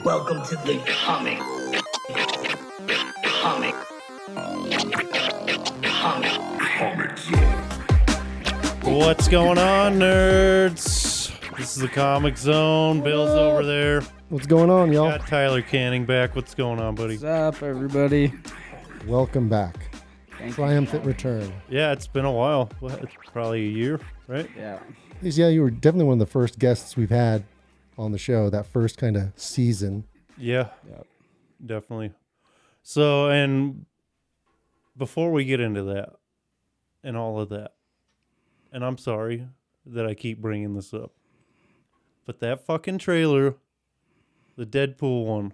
Welcome to the Comix Zone. What's going on, nerds? This is the Comix Zone. Bill's over there. What's going on, y'all? Got Tyler Canning back. What's going on, buddy? What's up, everybody? Welcome back. Triumphant return. Yeah, it's been a while. It's probably a year, right? Yeah. Yeah, you were definitely one of the first guests we've had on the show, that first kind of season. Yeah, definitely. So, and before we get into that and all of that, and I'm sorry that I keep bringing this up, but that fucking trailer, the Deadpool one,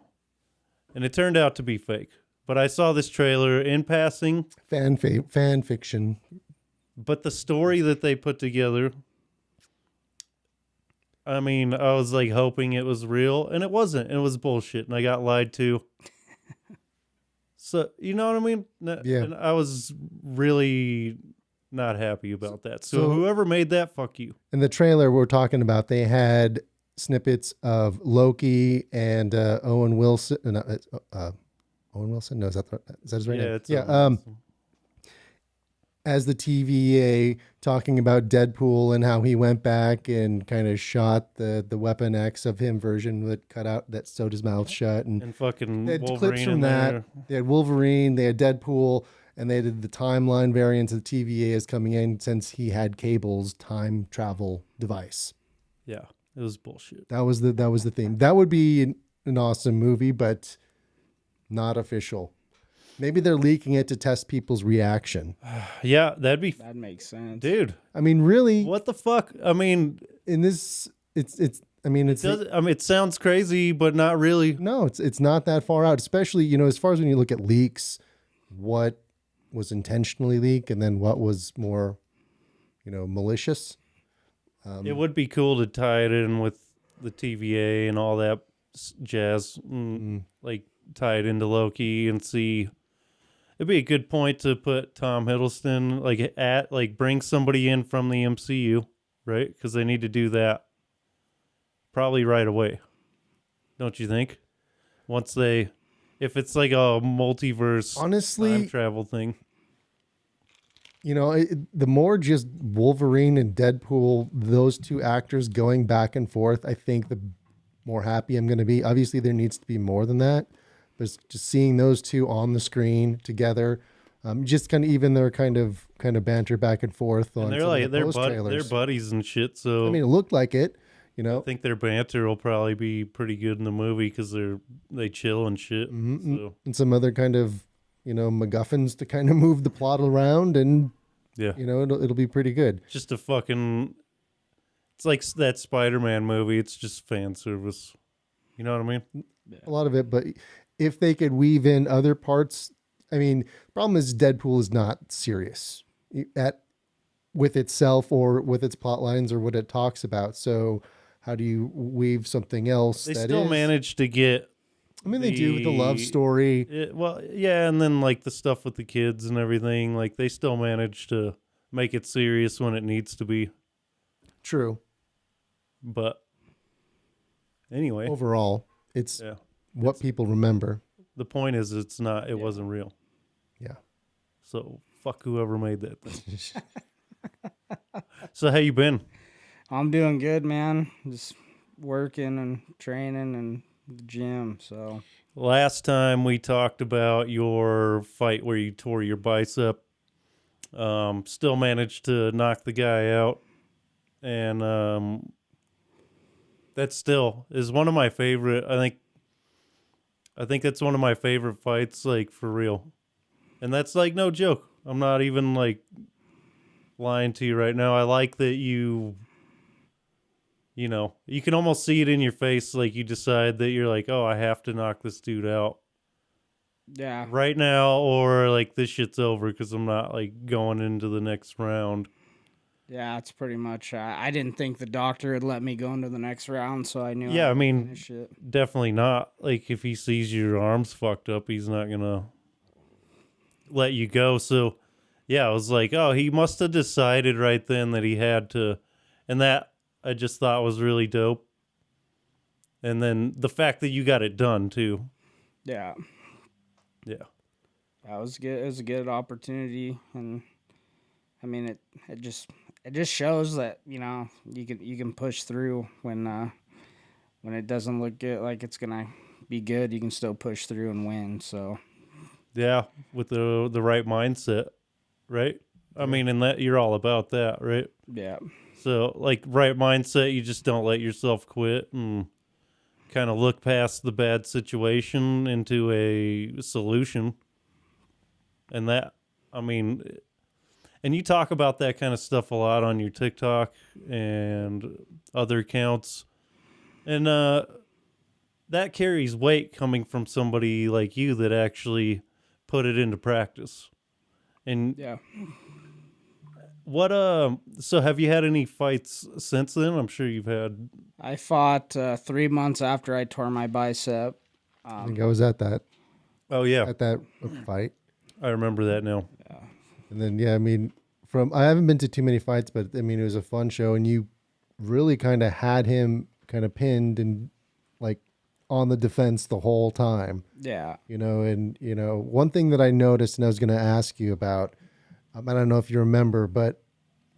and it turned out to be fake. But I saw this trailer in passing. Fan fiction. But the story that they put together, I mean, I was like hoping it was real, and it wasn't. It was bullshit, and I got lied to. So, you know what I mean? Yeah. And I was really not happy about that. So whoever made that, fuck you. In the trailer we're talking about, they had snippets of Loki and Owen Wilson. Owen Wilson? No, is that his right name? It's as the TVA talking about Deadpool and how he went back and kind of shot the Weapon X of him version that cut out, that sewed his mouth shut. And fucking they had Wolverine clips from in that. there. They had Wolverine, they had Deadpool, and they did the timeline variants of the TVA is coming in since he had Cable's time travel device. Yeah, it was bullshit. That was the theme. That would be an awesome movie, but not official. Maybe they're leaking it to test people's reaction. Yeah, that makes sense. Dude, I mean, really? what the fuck? I mean, In this, it sounds crazy, but not really. No, it's not that far out, especially, as far as when you look at leaks, what was intentionally leaked and then what was more, malicious. It would be cool to tie it in with the TVA and all that jazz, like tie it into Loki and see. It'd be a good point to put Tom Hiddleston bring somebody in from the MCU, right? Because they need to do that probably right away, don't you think? If it's like a multiverse, honestly, time travel thing. The more just Wolverine and Deadpool, those two actors going back and forth, I think the more happy I'm going to be. Obviously, there needs to be more than that. But just seeing those two on the screen together, just kind of even their kind of banter back and forth on they're trailers. buddies and shit. So I mean, it looked like it. I think their banter will probably be pretty good in the movie because they chill and shit. Mm-hmm. So. And some other kind of MacGuffins to kind of move the plot around, and yeah, it'll be pretty good. Just a fucking. It's like that Spider-Man movie. It's just fan service. You know what I mean? Yeah. A lot of it, but if they could weave in other parts, I mean, the problem is Deadpool is not serious with itself or with its plot lines or what it talks about. So how do you weave something else? They still manage to get. I mean, they do with the love story. And then like the stuff with the kids and everything. Like they still manage to make it serious when it needs to be. True. But anyway, overall, it's what people remember. The point is, it wasn't real. Yeah. So fuck whoever made that thing. So how you been? I'm doing good, man. Just working and training and the gym. So last time we talked about your fight where you tore your bicep. Still managed to knock the guy out, and that still is one of my favorite. I think that's one of my favorite fights, like for real, and that's like no joke. I'm not even like lying to you right now. I like that you can almost see it in your face, like you decide that you're like, oh, I have to knock this dude out. Yeah. Right now, or like this shit's over because I'm not like going into the next round. Yeah, it's pretty much. I didn't think the doctor would let me go into the next round, so I knew. Yeah, I mean, finish it. Definitely not. Like if he sees your arms fucked up, he's not gonna let you go. So, yeah, I was like, oh, he must have decided right then that he had to, and that I just thought was really dope. And then the fact that you got it done too. Yeah. Yeah. That was good. It was a good opportunity, and I mean it just shows that you can push through when it doesn't look good, like it's gonna be good. You can still push through and win. So Yeah, with the right mindset, right? I mean, and that you're all about that, right? yeah, So like right mindset, you just don't let yourself quit and kind of look past the bad situation into a solution. And that, I mean, and you talk about that kind of stuff a lot on your TikTok and other accounts. And that carries weight coming from somebody like you that actually put it into practice. And yeah. what so have you had any fights since then? I'm sure you've had. I fought 3 months after I tore my bicep. I think I was at that Oh yeah, fight. I remember that now. And then, yeah, I mean, I haven't been to too many fights, but I mean, it was a fun show, and you really kind of had him kind of pinned and like on the defense the whole time, Yeah, and, one thing that I noticed and I was going to ask you about, I don't know if you remember, but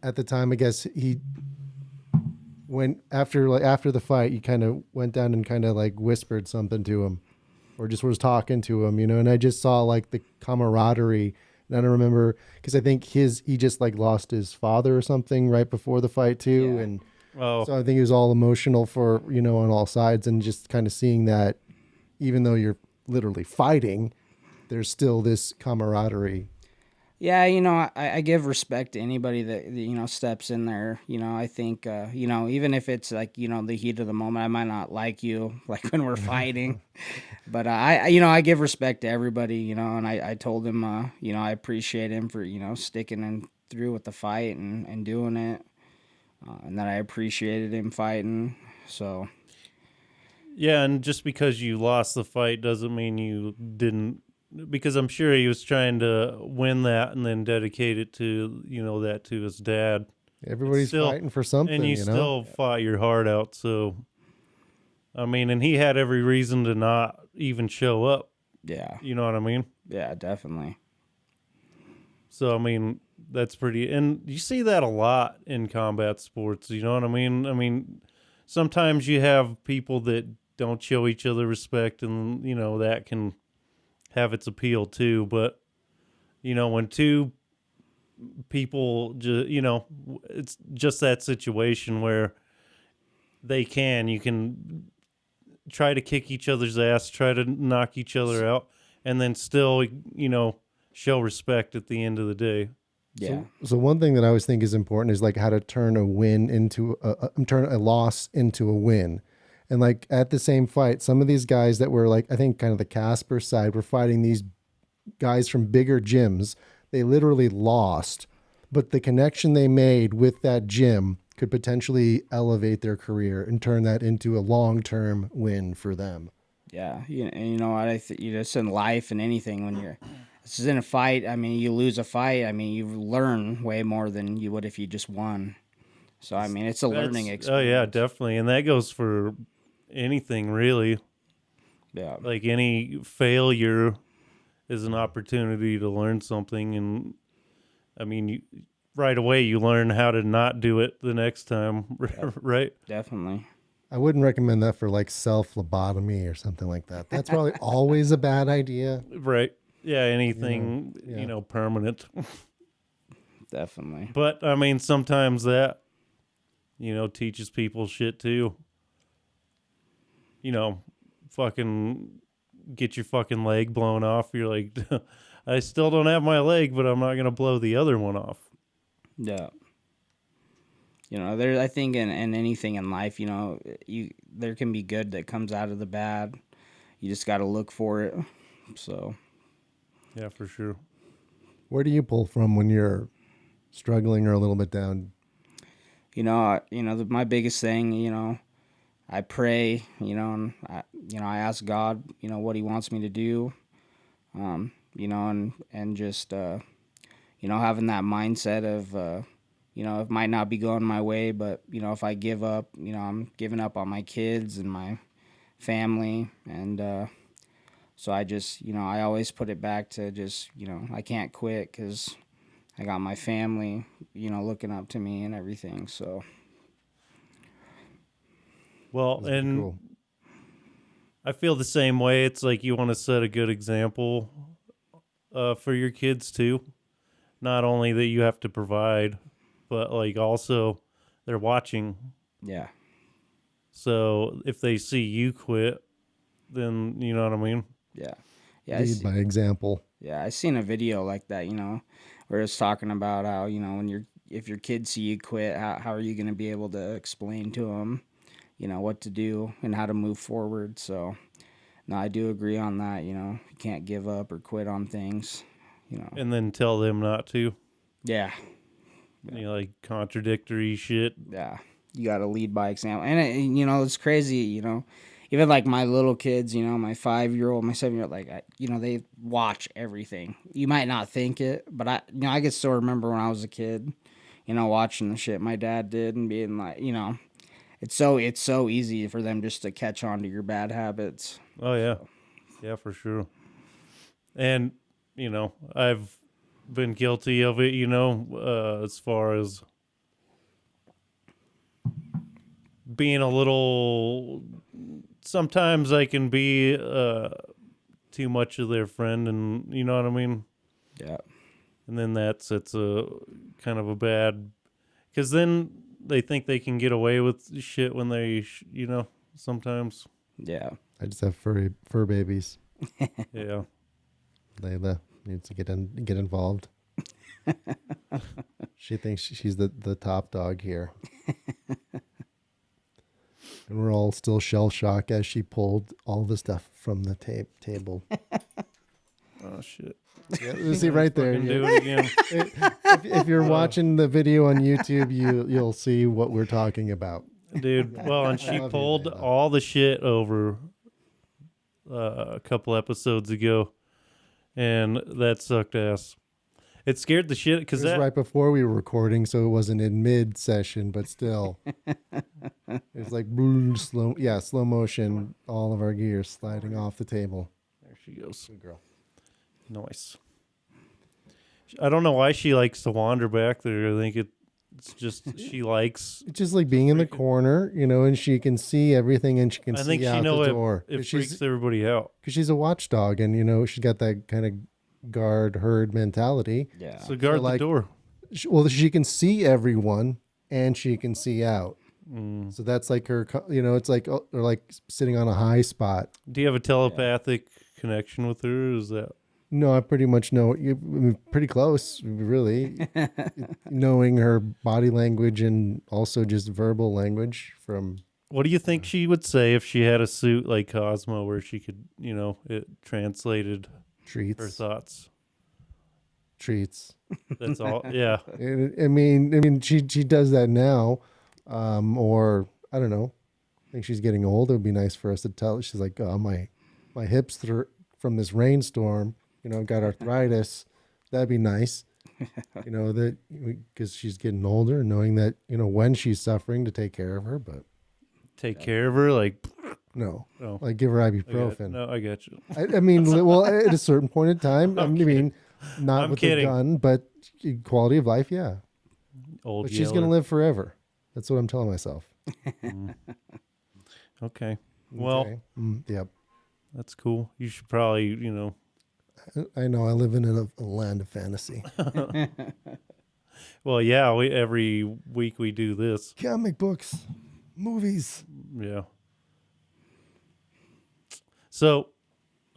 at the time, I guess after the fight, you kind of went down and kind of like whispered something to him or just was talking to him, and I just saw like the camaraderie. And I don't remember because I think he just like lost his father or something right before the fight too. Yeah. And Oh, so I think it was all emotional for, on all sides, and just kind of seeing that even though you're literally fighting, there's still this camaraderie. yeah. I give respect to anybody that steps in there. I think even if it's like the heat of the moment, I might not like you like when we're fighting, but I give respect to everybody. And I told him I appreciate him for sticking and through with the fight and doing it, and that I appreciated him fighting. So yeah, and just because you lost the fight doesn't mean you didn't. Because I'm sure he was trying to win that and then dedicate it to that to his dad. Everybody's fighting for something, and you still fought your heart out. So, I mean, and he had every reason to not even show up. yeah, You know what I mean? yeah, definitely. So, I mean, that's pretty, and you see that a lot in combat sports. You know what I mean? I mean, sometimes you have people that don't show each other respect, and that can have its appeal too. But when two people it's just that situation where you can try to kick each other's ass, try to knock each other out, and then still show respect at the end of the day. Yeah, So one thing that I always think is important is like how to turn a win into turn a loss into a win. And like at the same fight, some of these guys that were like, I think kind of the Casper side were fighting these guys from bigger gyms. They literally lost, but the connection they made with that gym could potentially elevate their career and turn that into a long-term win for them. yeah. And you know what? Just in life and anything, when this is in a fight. I mean, you lose a fight. I mean, you learn way more than you would if you just won. So I mean, it's a learning experience. Oh yeah, definitely, and that goes for anything really. Yeah, Like any failure is an opportunity to learn something, and I mean, right away you learn how to not do it the next time, right? definitely. I wouldn't recommend that for like self-lobotomy or something like that. That's probably always a bad idea. Right. Yeah, anything, permanent. Definitely. But I mean, sometimes that, teaches people shit too. Fucking get your fucking leg blown off. You're like, I still don't have my leg, but I'm not going to blow the other one off. Yeah. I think in anything in life, there can be good that comes out of the bad. You just got to look for it. So. Yeah, for sure. Where do you pull from when you're struggling or a little bit down? My biggest thing, I pray, and I ask God, what He wants me to do, and just, having that mindset of, it might not be going my way, but if I give up, I'm giving up on my kids and my family, and so I just, I always put it back to just, I can't quit because I got my family, looking up to me and everything. So, Well, That's pretty and cool. I feel the same way. It's like you want to set a good example for your kids too. Not only that you have to provide, but like also they're watching. yeah. So if they see you quit, then you know what I mean? Yeah. Yeah. Lead by example. Yeah. I seen a video like that, where it's talking about how, if your kids see you quit, how are you going to be able to explain to them, what to do and how to move forward. So, no, I do agree on that. You can't give up or quit on things. And then tell them not to. Yeah. Like contradictory shit. Yeah. You got to lead by example. And, it's crazy, even like my little kids, my 5-year-old, my 7-year-old, like, they watch everything. You might not think it, but I can still remember when I was a kid, watching the shit my dad did and being like, it's so easy for them just to catch on to your bad habits. Oh, yeah. So. Yeah, for sure. And, I've been guilty of it, as far as being a little. Sometimes I can be too much of their friend, and you know what I mean? Yeah. And then it's a kind of a bad. Because then they think they can get away with shit when they, sometimes. Yeah. I just have fur babies. Yeah. Layla needs to get involved. She thinks she's the top dog here. And we're all still shell shocked as she pulled all the stuff from the table. Oh, shit. Yeah, you see right there. Fucking Yeah. do it again. If you're watching the video on YouTube, you'll see what we're talking about. Dude, well, and she love you, pulled Layla. all the shit over a couple episodes ago, and that sucked ass. It scared the shit It because was that right before we were recording, so it wasn't in mid session, but still, it's like slow motion. All of our gear sliding off the table. there she goes. Good girl. Nice. I don't know why she likes to wander back there. I think it's just she likes. It's just like being in the corner, and she can see everything, and she can I see think she out know the door. it freaks everybody out. Because she's a watchdog, and she's got that kind of guard herd mentality. Yeah. So guard like, the door. She can see everyone, and she can see out. So that's like her. It's like they're like sitting on a high spot. Do you have a telepathic connection with her? Is that? No, I pretty much know. Pretty close, really. Knowing her body language and also just verbal language from. What do you think she would say if she had a suit like Cosmo, where she could, it translated Treats. her thoughts? Treats. That's all. Yeah. I mean, she does that now, or I don't know. I think she's getting old. It would be nice for us to tell. She's like, oh, my hips from this rainstorm. Got arthritis. That'd be nice. That because she's getting older, and knowing that when she's suffering to take care of her, but Take care of her, like. no, Oh. like give her I ibuprofen. got you. I mean, well, at a certain point in time, I mean, not I'm with kidding. a gun, but quality of life, yeah. Old But she's gonna yeller. live forever. That's what I'm telling myself. Okay. Well, Okay. Yep. that's cool. You should probably, I know. I live in a land of fantasy. Well, yeah. Every week we do this. Comic books, movies. Yeah. So,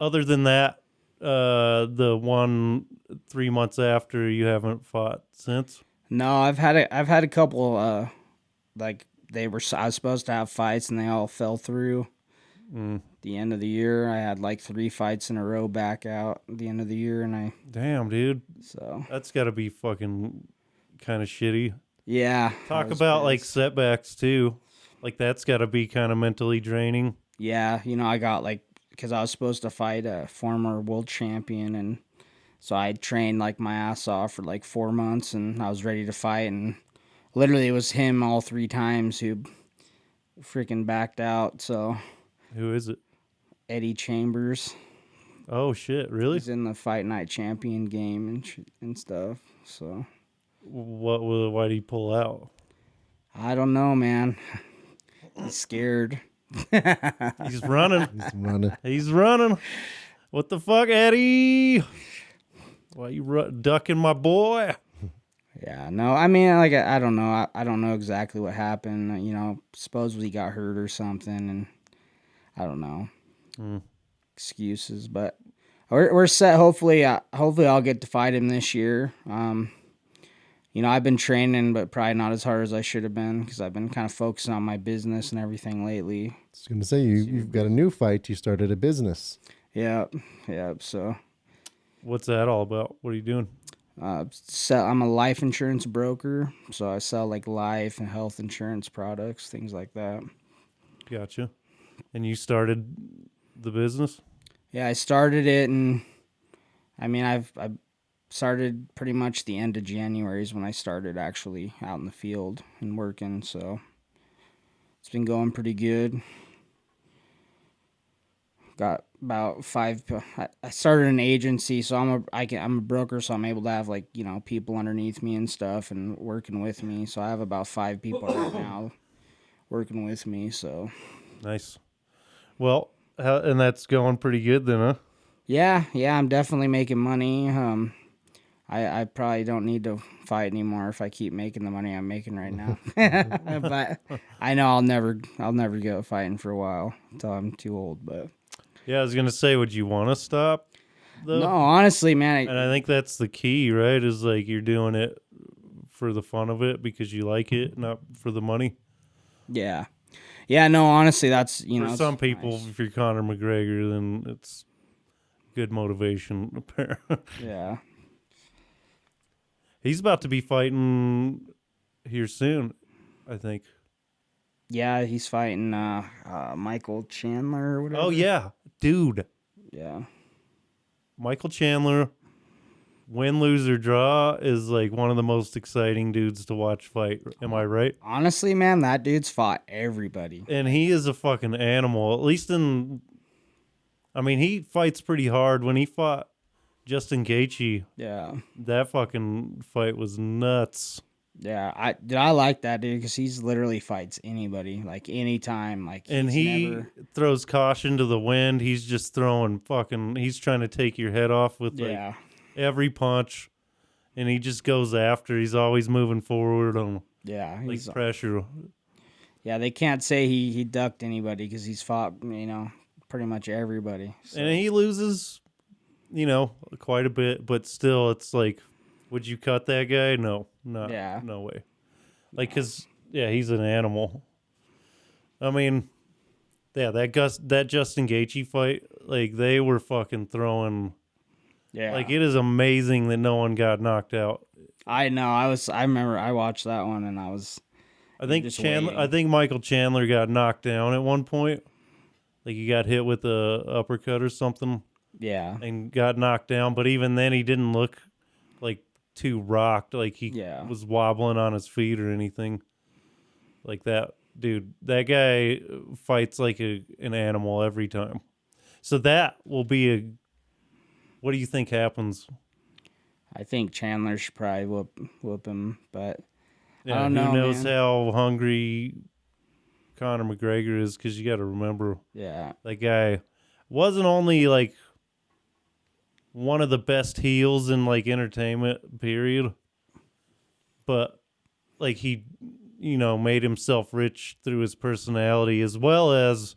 other than that, the 3 months after, you haven't fought since. No, I've had a couple like I was supposed to have fights and they all fell through. The end of the year, I had like 3 fights in a row back out at the end of the year, and Damn, dude, so that's got to be fucking kind of shitty. yeah. Talk I was about like pissed. setbacks too. Like that's got to be kind of mentally draining. Yeah, I got because I was supposed to fight a former world champion, and so I trained like my ass off for like 4 months, and I was ready to fight, and literally it was him all 3 times who freaking backed out. So Who is it? Eddie Chambers. Oh shit! Really? He's in the Fight Night Champion game and stuff. So Why did he pull out? I don't know, man. He's scared. He's running. He's running. He's running. What the fuck, Eddie? Why you ducking my boy? Yeah, no, I mean, like, I don't know. I don't know exactly what happened. You know, supposedly he got hurt or something, and I don't know. Excuses, but we're set. Hopefully I'll get to fight him this year. You know, I've been training, but probably not as hard as I should have been because I've been kind of focusing on my business and everything lately. I was going to say, you've got a new fight. You started a business. Yeah. So, What's that all about? What are you doing? I'm a life insurance broker, so I sell like life and health insurance products, things like that. Gotcha. And you started the business? Yeah, I started it, and I mean, I started pretty much the end of January is when I started actually out in the field and working, so it's been going pretty good. Got about I started an agency, so I'm a broker, so I'm able to have, like, you know, people underneath me and stuff and working with me. So I have about 5 people right now working with me. So nice. Well, and that's going pretty good then, huh? yeah, I'm definitely making money. I probably don't need to fight anymore if I keep making the money I'm making right now. But I know I'll never go fighting for a while until I'm too old. But yeah, I was gonna say, would you want to stop? Though? No, honestly, man. And I think that's the key, right? Is like you're doing it for the fun of it because you like it, not for the money. Yeah. No, honestly, that's, you know, for some people, nice. If you're Conor McGregor, then it's good motivation. Apparently. Yeah. He's about to be fighting here soon, I think. Yeah, he's fighting Michael Chandler or whatever. Oh, yeah. Dude. Yeah. Michael Chandler, win, lose, or draw, is like one of the most exciting dudes to watch fight. Am I right? Honestly, man, that dude's fought everybody. And he is a fucking animal. At least he fights pretty hard. When he fought Justin Gaethje, Yeah. that fucking fight was nuts. Yeah, I like that dude because he's literally fights anybody, like anytime, like. And he throws caution to the wind. He's just throwing he's trying to take your head off with like every punch, and he just goes after. He's always moving forward on like pressure. Yeah, they can't say he ducked anybody because he's fought, you know, pretty much everybody. So. And he loses, you know, quite a bit, but still, it's like, would you cut that guy? No, no way. Like, because, he's an animal. I mean, that Justin Gaethje fight, like, they were fucking throwing. Yeah. Like, it is amazing that no one got knocked out. I know. I remember I watched that one, and I think Michael Chandler got knocked down at one point. Like, he got hit with a uppercut or something. Yeah. And got knocked down, but even then he didn't look like too rocked, like he was wobbling on his feet or anything like that. Dude, that guy fights like an animal every time. So that will be what do you think happens? I think Chandler should probably whoop him, but I don't know. Who knows how hungry Conor McGregor is, because you got to remember, that guy wasn't only like one of the best heels in like entertainment, period, but like he, you know, made himself rich through his personality, as well as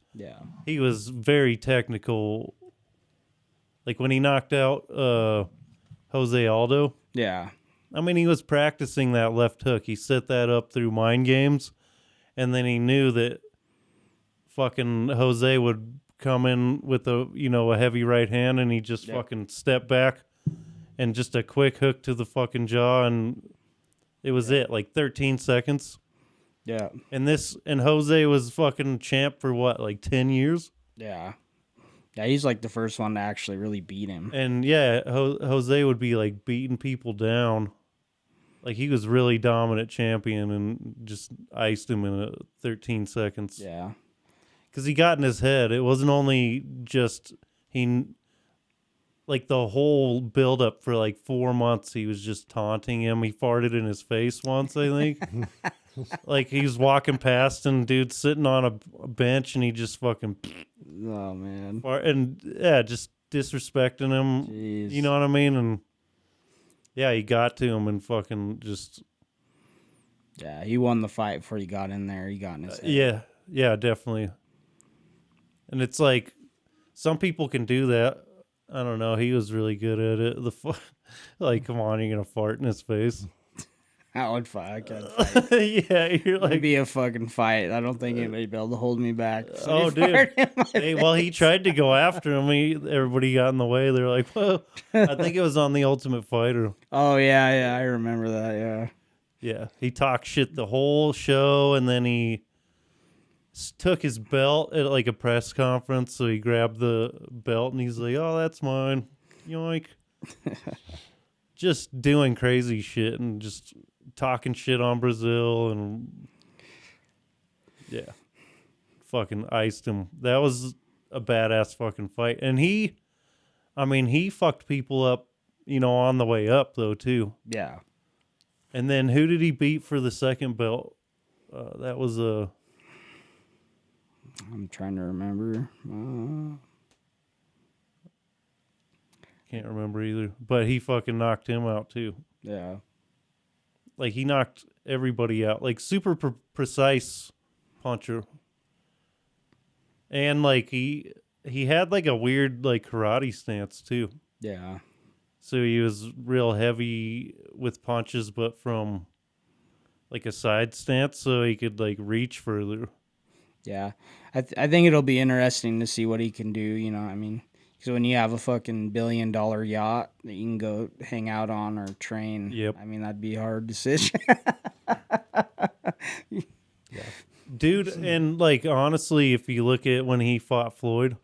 he was very technical. Like when he knocked out Jose Aldo. Yeah. I mean, he was practicing that left hook. He set that up through mind games, and then he knew that fucking Jose would come in with a heavy right hand, and he just fucking step back and just a quick hook to the fucking jaw, and it was it, like 13 seconds. Yeah. And Jose was fucking champ for what, like 10 years? Yeah. Yeah, he's like the first one to actually really beat him. And Jose would be like beating people down. Like he was really dominant champion and just iced him in 13 seconds. Yeah. because he got in his head. It wasn't only just like the whole buildup for like 4 months. He was just taunting him. He farted in his face once, I think. Like he was walking past and dude's sitting on a bench and he just fucking. Oh man. And yeah, just disrespecting him. Jeez. You know what I mean? And yeah, he got to him and fucking just. Yeah, he won the fight before he got in there. He got in his head. Yeah, definitely. And it's like some people can do that. I don't know. He was really good at it. Like, come on, you're gonna fart in his face. I would fight. I can't fight. Yeah, you're like, It'd be a fucking fight. I don't think anybody'd be able to hold me back. Oh, dude. Hey, well, he tried to go after him. Everybody got in the way. They're like, well, I think it was on The Ultimate Fighter. Oh, yeah, I remember that, yeah. Yeah, he talked shit the whole show, and then he took his belt at like a press conference, so he grabbed the belt, and he's like, oh, that's mine. Yoink. Just doing crazy shit and just talking shit on Brazil, and yeah, fucking iced him. That was a badass fucking fight. And he fucked people up, on the way up though too. Yeah. And then who did he beat for the second belt? That was I'm trying to remember. Can't remember either. But he fucking knocked him out too. Yeah. Like he knocked everybody out. Like super precise puncher. And like he had like a weird like karate stance too. Yeah. So he was real heavy with punches, but from like a side stance, so he could like reach further. Yeah, I think it'll be interesting to see what he can do. Because when you have a fucking $1 billion yacht that you can go hang out on or train, yep. That'd be a hard decision. Yeah, dude, and like honestly, if you look at when he fought Floyd.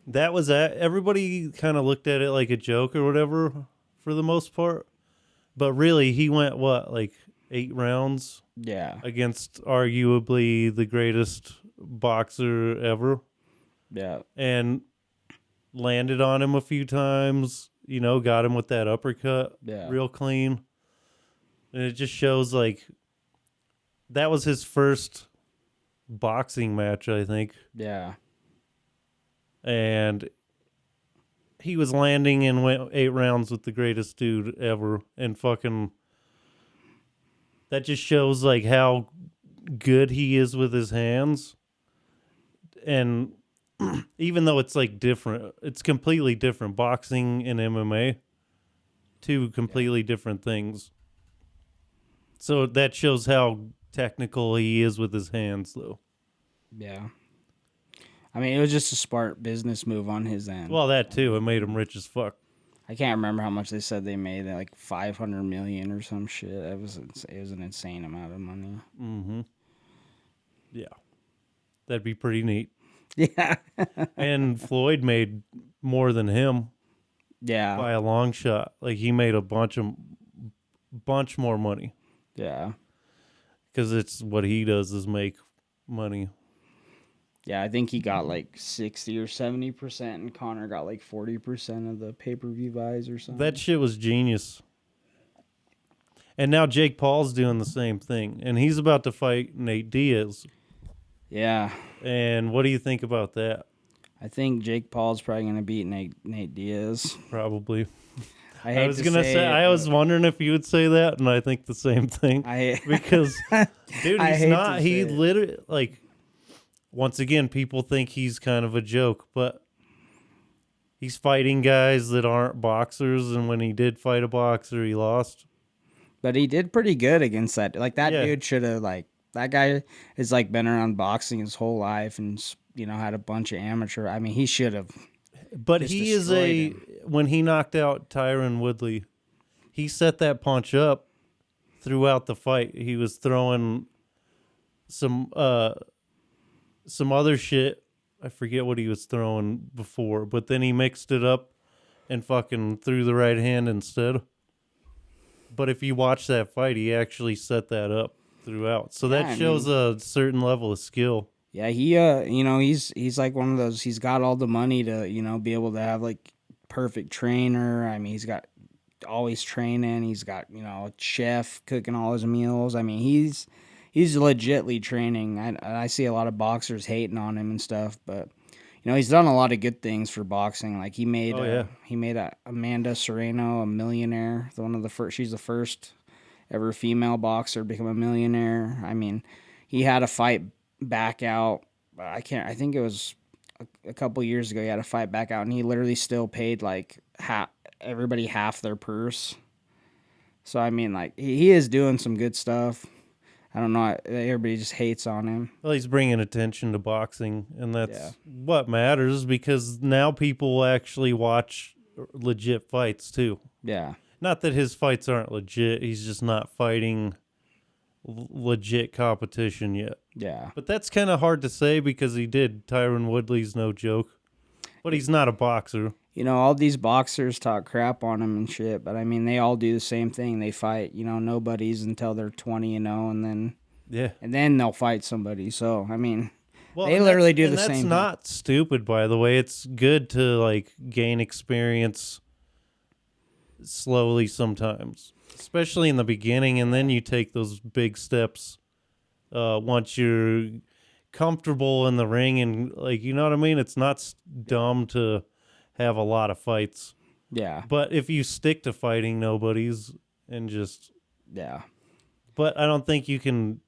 That was that. Everybody kind of looked at it like a joke or whatever for the most part. But really, he went, like 8 rounds? Yeah. Against arguably the greatest boxer ever. Yeah. And landed on him a few times, got him with that uppercut real clean. And it just shows, like, that was his first boxing match, I think. Yeah. And he was landing and went 8 rounds with the greatest dude ever. And fucking, that just shows like how good he is with his hands. And even though it's like different, it's completely different. Boxing and MMA, 2 completely different things. So that shows how technical he is with his hands though. Yeah. It was just a smart business move on his end. Well, that too. It made him rich as fuck. I can't remember how much they said they made, like $500 million or some shit. It was an insane amount of money. Mm-hmm. Yeah. That'd be pretty neat. Yeah. And Floyd made more than him. Yeah. By a long shot. Like he made a bunch more money. Yeah. Because it's what he does is make money. Yeah, I think he got like 60 or 70%, and Connor got like 40% of the pay-per-view buys or something. That shit was genius. And now Jake Paul's doing the same thing, and he's about to fight Nate Diaz. Yeah. And what do you think about that? I think Jake Paul's probably going to beat Nate Diaz. Probably. I was gonna say I was wondering if you would say that, and I think the same thing. Because, dude, he's not. He literally like. Once again, people think he's kind of a joke, but he's fighting guys that aren't boxers, and when he did fight a boxer, he lost. But he did pretty good against that. Like, that dude should have, like, that guy has, like, been around boxing his whole life and, had a bunch of amateur. He should have. But he is when he knocked out Tyron Woodley, he set that punch up throughout the fight. He was throwing some other shit. I forget what he was throwing before, but then he mixed it up and fucking threw the right hand instead. But if you watch that fight, he actually set that up throughout. So that shows a certain level of skill. Yeah, he he's like one of those. He's got all the money to be able to have like perfect trainer. I mean, he's got always training. He's got a chef cooking all his meals. I mean, he's legitly training. I see a lot of boxers hating on him and stuff, but he's done a lot of good things for boxing. Like he made Amanda Serrano a millionaire. One of the first. She's the first ever female boxer to become a millionaire. I mean, he had a fight back out. I think it was a couple years ago. He had a fight back out, and he literally still paid like everybody half their purse. So I mean, like he is doing some good stuff. I don't know. Everybody just hates on him. Well, he's bringing attention to boxing, and that's what matters, because now people will actually watch legit fights too. Yeah. Not that his fights aren't legit. He's just not fighting legit competition yet. Yeah. But that's kind of hard to say because he did. Tyron Woodley's no joke. But he's not a boxer. All these boxers talk crap on him and shit, but I mean, they all do the same thing. They fight, nobodies until they're 20-0, and then they'll fight somebody. So, I mean, they literally do the same thing. That's not stupid, by the way. It's good to, like, gain experience slowly sometimes, especially in the beginning, and then you take those big steps once you're comfortable in the ring, and, like, you know what I mean? It's not dumb to have a lot of fights. Yeah. But if you stick to fighting nobodies and just... Yeah. But I don't think you can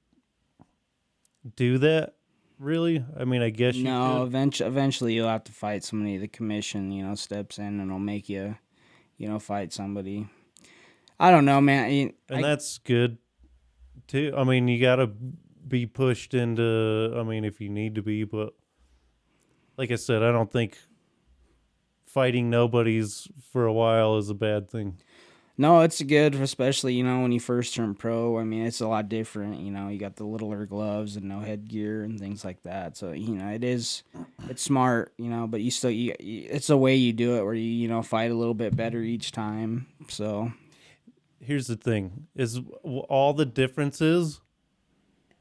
do that, really. I mean, I guess you could. Eventually you'll have to fight somebody. The commission, steps in and will make you, fight somebody. I don't know, man. That's good, too. I mean, you got to be pushed into... I mean, if you need to be, but... Like I said, I don't think... fighting nobodies for a while is a bad thing. No, it's good, especially, when you first turn pro. I mean, it's a lot different, you got the littler gloves and no headgear and things like that. So, it's smart, but it's a way you do it where you fight a little bit better each time. So here's the thing, is all the differences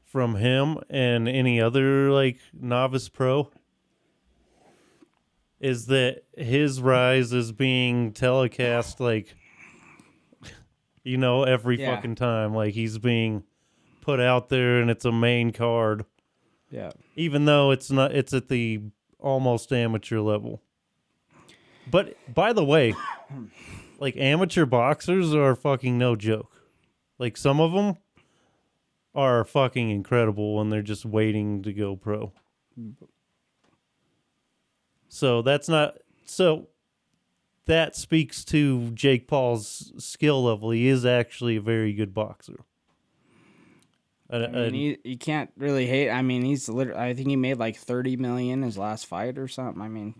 from him and any other like novice pro is that his rise is being telecast like, every fucking time. Like he's being put out there and it's a main card. Yeah. Even though it's not, it's at the almost amateur level. But by the way, like amateur boxers are fucking no joke. Like some of them are fucking incredible when they're just waiting to go pro. So that speaks to Jake Paul's skill level. He is actually a very good boxer. You can't really hate. I mean, I think he made like $30 million his last fight or something. I mean,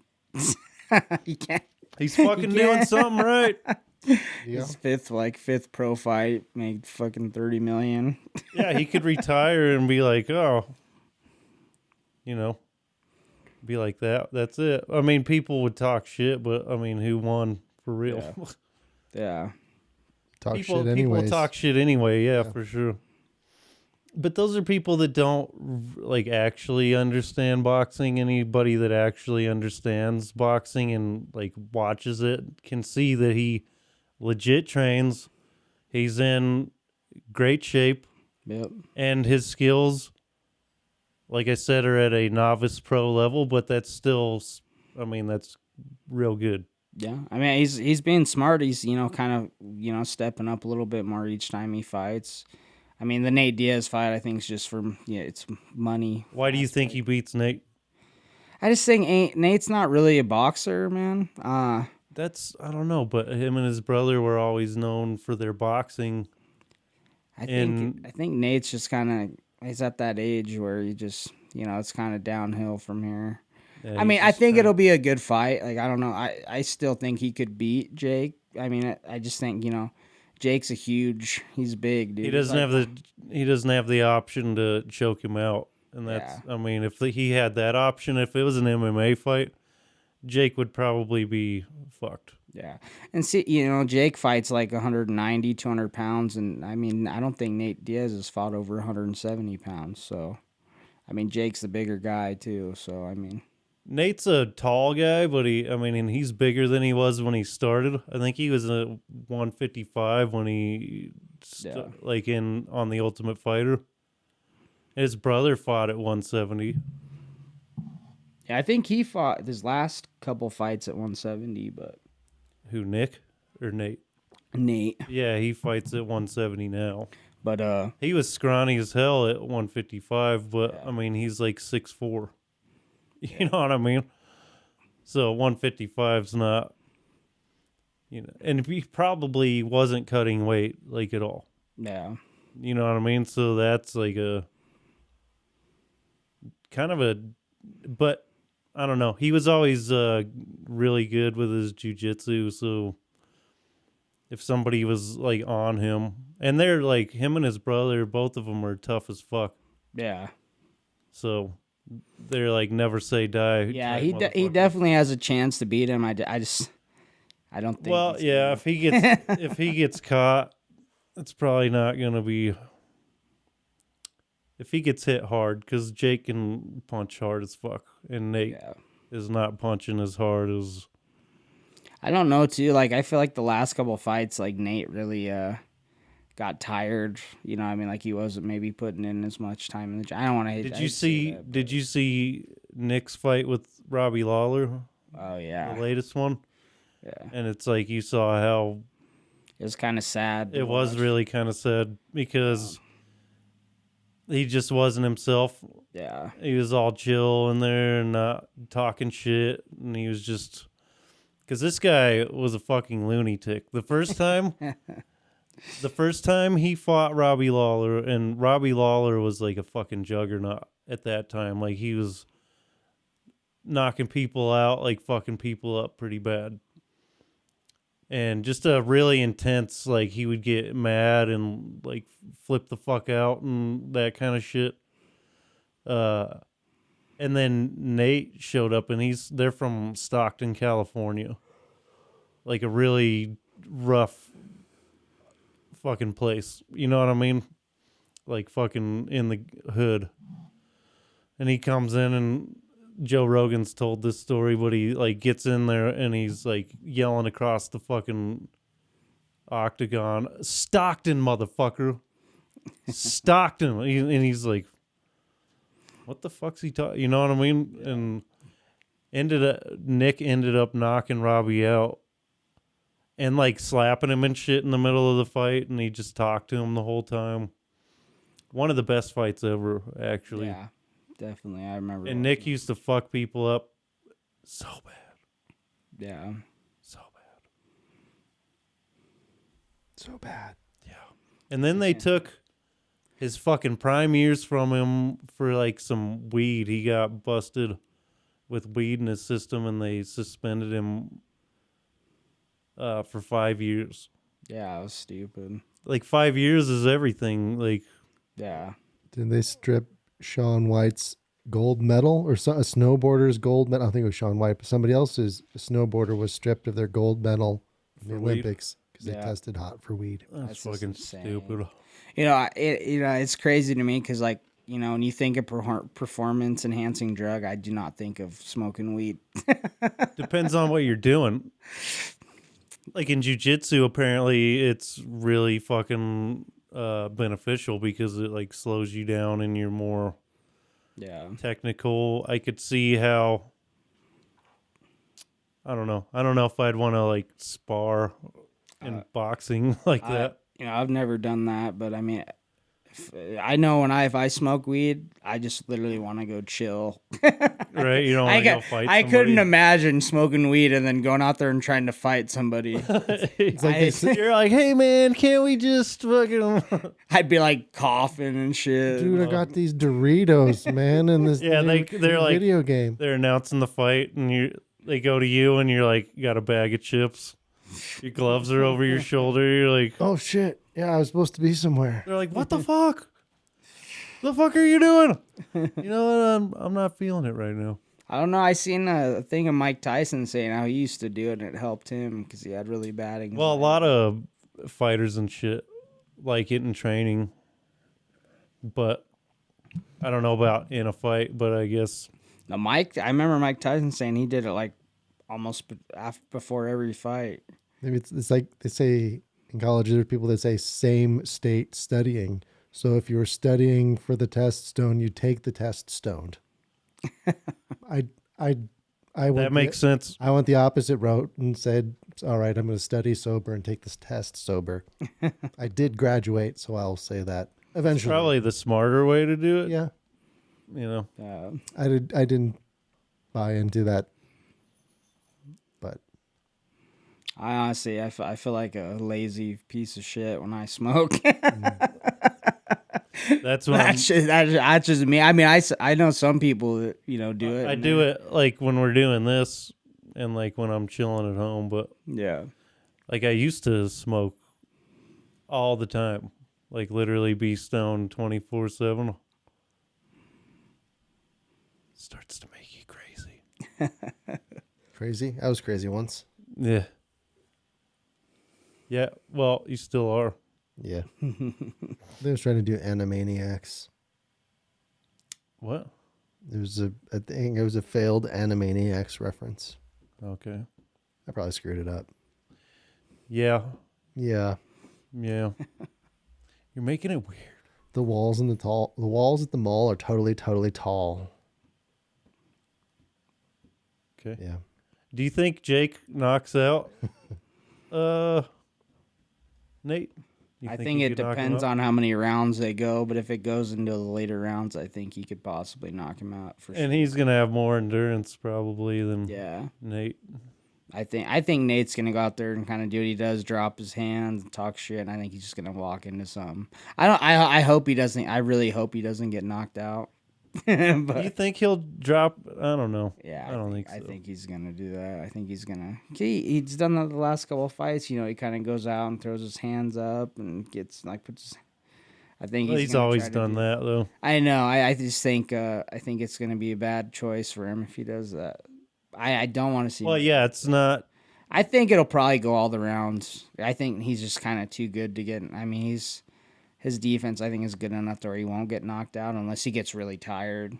you can't. He's fucking doing something right. Yeah. His fifth pro fight made fucking $30 million. Yeah, he could retire and be like, oh, be like that. That's it. I mean, people would talk shit, but I mean, who won for real? Yeah. People talk shit anyway. Yeah, for sure. But those are people that don't like actually understand boxing. Anybody that actually understands boxing and like watches it can see that he legit trains. He's in great shape. Yep. And his skills, like I said, are at a novice pro level, but that's still, I mean, that's real good. Yeah. I mean, he's being smart. He's, kind of, stepping up a little bit more each time he fights. I mean, the Nate Diaz fight, I think, is just for, it's money. Why do you think he beats Nate? I just think Nate's not really a boxer, man. I don't know, but him and his brother were always known for their boxing. I think Nate's just kind of, he's at that age where you just, it's kind of downhill from here. Yeah, I mean, I think it'll be a good fight. Like, I don't know. I still think he could beat Jake. I mean, I just think, Jake's he's big, dude. He doesn't have the option to choke him out. And that's, I mean, if he had that option, if it was an MMA fight, Jake would probably be fucked. Yeah. And see, Jake fights like 190, 200 pounds. And I mean, I don't think Nate Diaz has fought over 170 pounds. So, I mean, Jake's the bigger guy too, so I mean, Nate's a tall guy, but and he's bigger than he was when he started. I think he was a 155 when he on the Ultimate Fighter. His brother fought at 170. yeah, I think he fought his last couple fights at 170, but Who, Nick or Nate? Nate. Yeah, he fights at 170 now. But He was scrawny as hell at 155, but I mean, he's like 6'4". You know what I mean? So 155's not, and he probably wasn't cutting weight like at all. yeah, You know what I mean? So that's like a kind of but I don't know. He was always really good with his jiu-jitsu, so if somebody was like on him, and they're like him and his brother, both of them are tough as fuck. yeah. So they're like never say die. Yeah, type he motherfuckers. definitely has a chance to beat him. I don't think. Well, he's yeah, gonna- if he gets caught, it's probably not gonna be. If he gets hit hard, because Jake can punch hard as fuck, and Nate is not punching as hard as. I don't know too. Like I feel like the last couple fights, like Nate really got tired. You know, I mean, like he wasn't maybe putting in as much time in the gym. I don't want to. Did you see Nick's fight with Robbie Lawler? Oh yeah, The latest one. yeah. And it's like you saw how It was kind of sad. it was really kind of sad because he just wasn't himself. Yeah, He was all chill in there and not talking shit, and he was just because this guy was a fucking lunatic. The first time he fought Robbie Lawler, and Robbie Lawler was like a fucking juggernaut at that time. Like he was knocking people out, like fucking people up pretty bad. And just a really intense, like he would get mad and like flip the fuck out and that kind of shit. And then Nate showed up, and they're from Stockton, California, like a really rough fucking place. You know what I mean? Like fucking in the hood. And he comes in, and Joe Rogan's told this story, but he like gets in there and he's like yelling across the fucking octagon, "Stockton, motherfucker, Stockton!" And he's like, "What the fuck's he talking?" You know what I mean? And Nick ended up knocking Robbie out and like slapping him and shit in the middle of the fight, and he just talked to him the whole time. One of the best fights ever, actually. Yeah, definitely. I remember. And Nick used to fuck people up so bad. Yeah. So bad. So bad. Yeah. And then they took his fucking prime years from him for like some weed. He got busted with weed in his system, and they suspended him for 5 years. Yeah, it was stupid. Like 5 years is everything. Like, Yeah. Didn't they strip Shaun White's gold medal or a snowboarder's gold medal? I think it was Shaun White, but somebody else's snowboarder was stripped of their gold medal in the For weed? Olympics because they Yeah. tested hot for weed. that's That's just fucking insane. stupid. It's crazy to me because, like, when you think of performance enhancing drug, I do not think of smoking weed. Depends on what you're doing. Like in jiu-jitsu, apparently it's really fucking beneficial because it like slows you down and you're more Yeah. technical. I could see how. I don't know if I'd want to like spar in boxing like that. I've never done that, but I mean, I know if I smoke weed, I just literally want to go chill. Right? You don't want to go fight I somebody. couldn't imagine smoking weed and then going out there and trying to fight somebody. It's like You're like, hey man, can't we just fucking? I'd be like coughing and shit. dude, I got these Doritos, man, in this Yeah, they're like video game. they're announcing the fight, and they go to you, and you're like, got a bag of chips. Your gloves are over your shoulder. You're like, Oh shit! Yeah, I was supposed to be somewhere. they're like, what the fuck? The fuck are you doing? You know what? I'm not feeling it right now. I don't know. I seen a thing of Mike Tyson saying how he used to do it and it helped him because he had really bad anxiety. Well, a lot of fighters and shit like it in training, but I don't know about in a fight, but I guess Now, I remember Mike Tyson saying he did it like almost before every fight. Maybe it's like they say in college, there are people that say same state studying. So if you were studying for the test stone, you take the test stoned. I that makes sense. I went the opposite route and said, all right, I'm going to study sober and take this test sober. I did graduate, so I'll say that eventually. It's probably the smarter way to do it. Yeah. You know, I didn't buy into that, but I honestly, I feel like a lazy piece of shit when I smoke. that's what that's just me. I mean, I know some people that do it. I do it like when we're doing this, and like when I'm chilling at home. But yeah, like I used to smoke all the time, like literally be stoned 24/7. Starts to make you crazy. crazy. I was crazy once. Yeah. Yeah. Well, you still are. Yeah. They was trying to do Animaniacs. What? I think it was a failed Animaniacs reference. Okay. I probably screwed it up. Yeah. Yeah. Yeah. You're making it weird. The walls at the mall are totally tall. Okay. Yeah. Do you think Jake knocks out Nate? You I he think it could knock him depends out? on how many rounds they go, but if it goes into the later rounds, I think he could possibly knock him out for sure. And he's gonna have more endurance probably than Nate. I think Nate's gonna go out there and kind of do what he does, drop his hands, and talk shit. And I think he's just gonna walk into something. I hope he doesn't. I really hope he doesn't get knocked out. Do you think he'll drop? I don't know. Yeah, I don't think so. I think he's gonna do that. I think he's gonna. He's done that the last couple of fights. He kind of goes out and throws his hands up and gets puts. I think he's always done that though. I know. I just think. I think it's gonna be a bad choice for him if he does that. I don't want to see. Well, yeah, it's not. I think it'll probably go all the rounds. I think he's just kind of too good to get. I mean, his defense, I think, is good enough to where he won't get knocked out unless he gets really tired.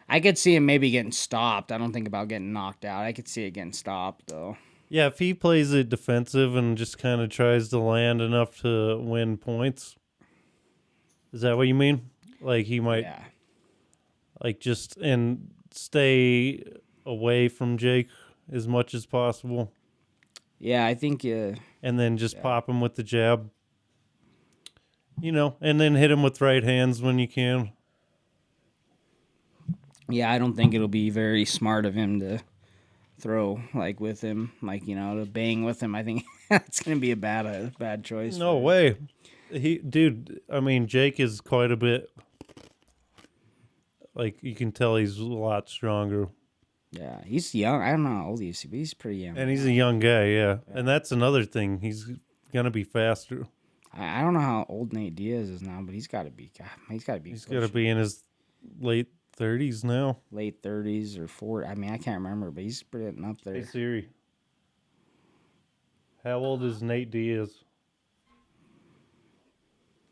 I could see him maybe getting stopped. I don't think about getting knocked out. I could see it getting stopped, though. Yeah, if he plays it defensive and just kind of tries to land enough to win points. Is that what you mean? Like he might, just and stay away from Jake as much as possible. Yeah, I think. And then just pop him with the jab. And then hit him with right hands when you can. Yeah, I don't think it'll be very smart of him to throw with him, to bang with him. I think it's gonna be a bad choice. No way, I mean, Jake is quite a bit. You can tell he's a lot stronger. Yeah, he's young. I don't know how old he is, but he's pretty young. And he's a young guy, yeah. And that's another thing. He's gonna be faster. I don't know how old Nate Diaz is now, but he's got to be. He's got to be. He's got to be in his late 30s now. Late 30s or 40. I mean, I can't remember, but he's pretty up there. Hey Siri, how old is Nate Diaz?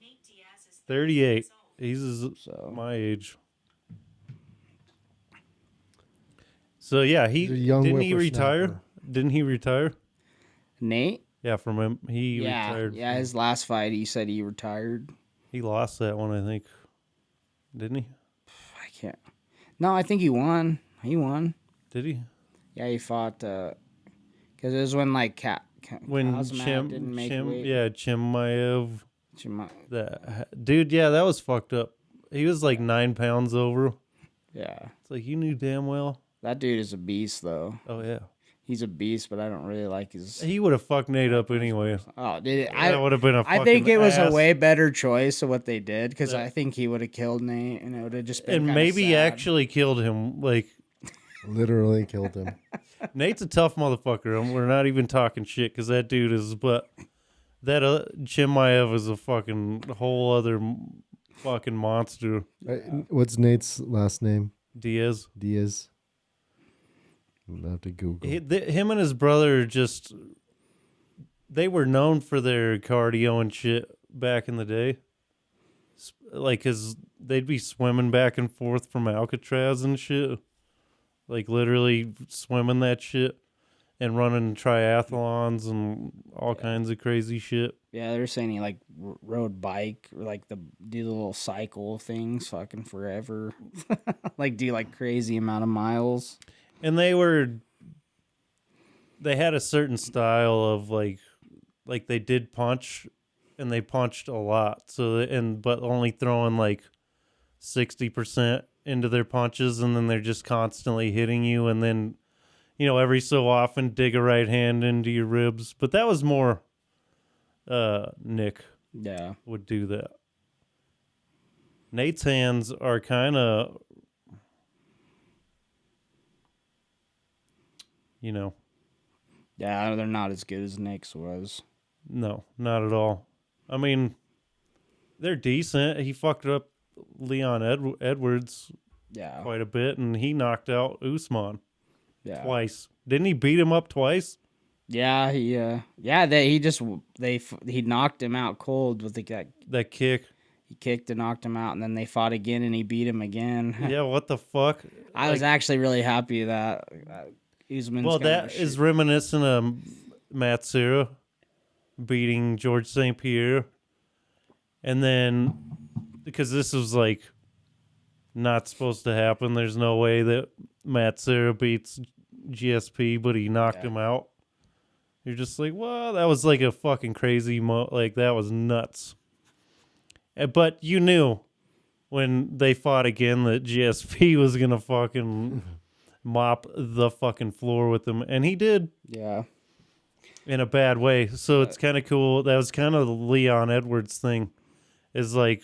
Nate Diaz is 38. He's my age. So yeah, didn't he retire? Didn't he retire? Nate? Yeah, from him. He retired. Yeah, his last fight, he said he retired. He lost that one, I think. Didn't he? I can't. No, I think he won. He won. Did he? Yeah, he fought. Because it was when when Kazmat didn't make weight. Yeah, Chimaev. Dude, yeah, that was fucked up. He was 9 pounds over. Yeah. It's you knew damn well. That dude is a beast, though. Oh yeah. He's a beast, but I don't really like his. He would have fucked Nate up anyway. Oh, did it? That would have been a fucking I think it was ass. a way better choice of what they did because I think he would have killed Nate and it would have just been. And maybe actually killed him. Literally killed him. Nate's a tough motherfucker. We're not even talking shit because that dude is. But that Chimaev is a fucking whole other fucking monster. What's Nate's last name? Diaz. I'll have to Google. Him and his brother they were known for their cardio and shit back in the day. Like, cause they'd be swimming back and forth from Alcatraz and shit. Like literally swimming that shit and running triathlons and all kinds of crazy shit. Yeah, they were saying he like rode bike or like do the little cycle things fucking forever. Like do like crazy amount of miles. And they had a certain style of like they did punch and they punched a lot. So but only throwing like 60% into their punches, and then they're just constantly hitting you, and then every so often dig a right hand into your ribs. But that was more Nick would do that. Nate's hands are kind of Yeah, they're not as good as Nick's was. No, not at all. I mean, they're decent. He fucked up Leon Edwards quite a bit, and he knocked out Usman twice. Didn't he beat him up twice? Yeah, he knocked him out cold with that kick. He kicked and knocked him out, and then they fought again, and he beat him again. Yeah, what the fuck? I was actually really happy that Usman's. Well, that is reminiscent of Matt Serra beating George St. Pierre, and then because this was like not supposed to happen. There's no way that Matt Serra beats GSP, but he knocked him out. You're just like, well, that was like a fucking crazy like that was nuts. But you knew when they fought again that GSP was gonna fucking mop the fucking floor with him, and he did. Yeah. In a bad way. So it's kind of cool. That was kind of the Leon Edwards thing. Is like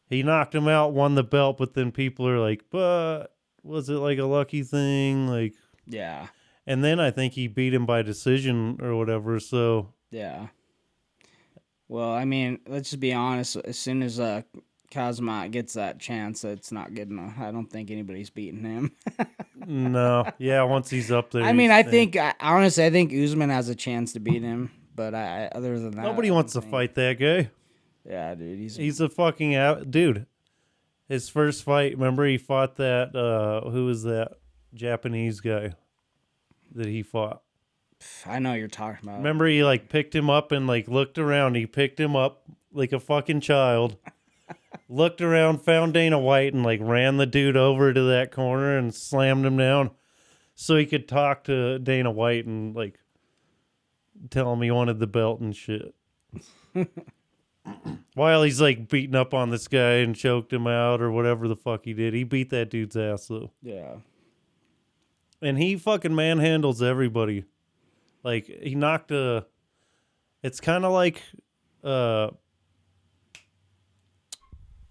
he knocked him out, won the belt, but then people are like, but was it like a lucky thing? Like, yeah. And then I think he beat him by decision or whatever. So yeah. Well, I mean, let's just be honest. As soon as Kazmat gets that chance, it's not good enough. I don't think anybody's beating him. No. Yeah, once he's up there. I mean, I think Usman has a chance to beat him, but other than that, nobody wants to fight that guy. Yeah, dude, he's a fucking dude. His first fight, remember he fought that who was that Japanese guy that he fought? I know what you're talking about. Remember he like picked him up and like looked around. He picked him up like a fucking child. Looked around, found Dana White, and like ran the dude over to that corner and slammed him down so he could talk to Dana White and like tell him he wanted the belt and shit. While he's like beating up on this guy and choked him out or whatever the fuck he did. He beat that dude's ass though. Yeah. And he fucking manhandles everybody. Like he knocked it's kind of like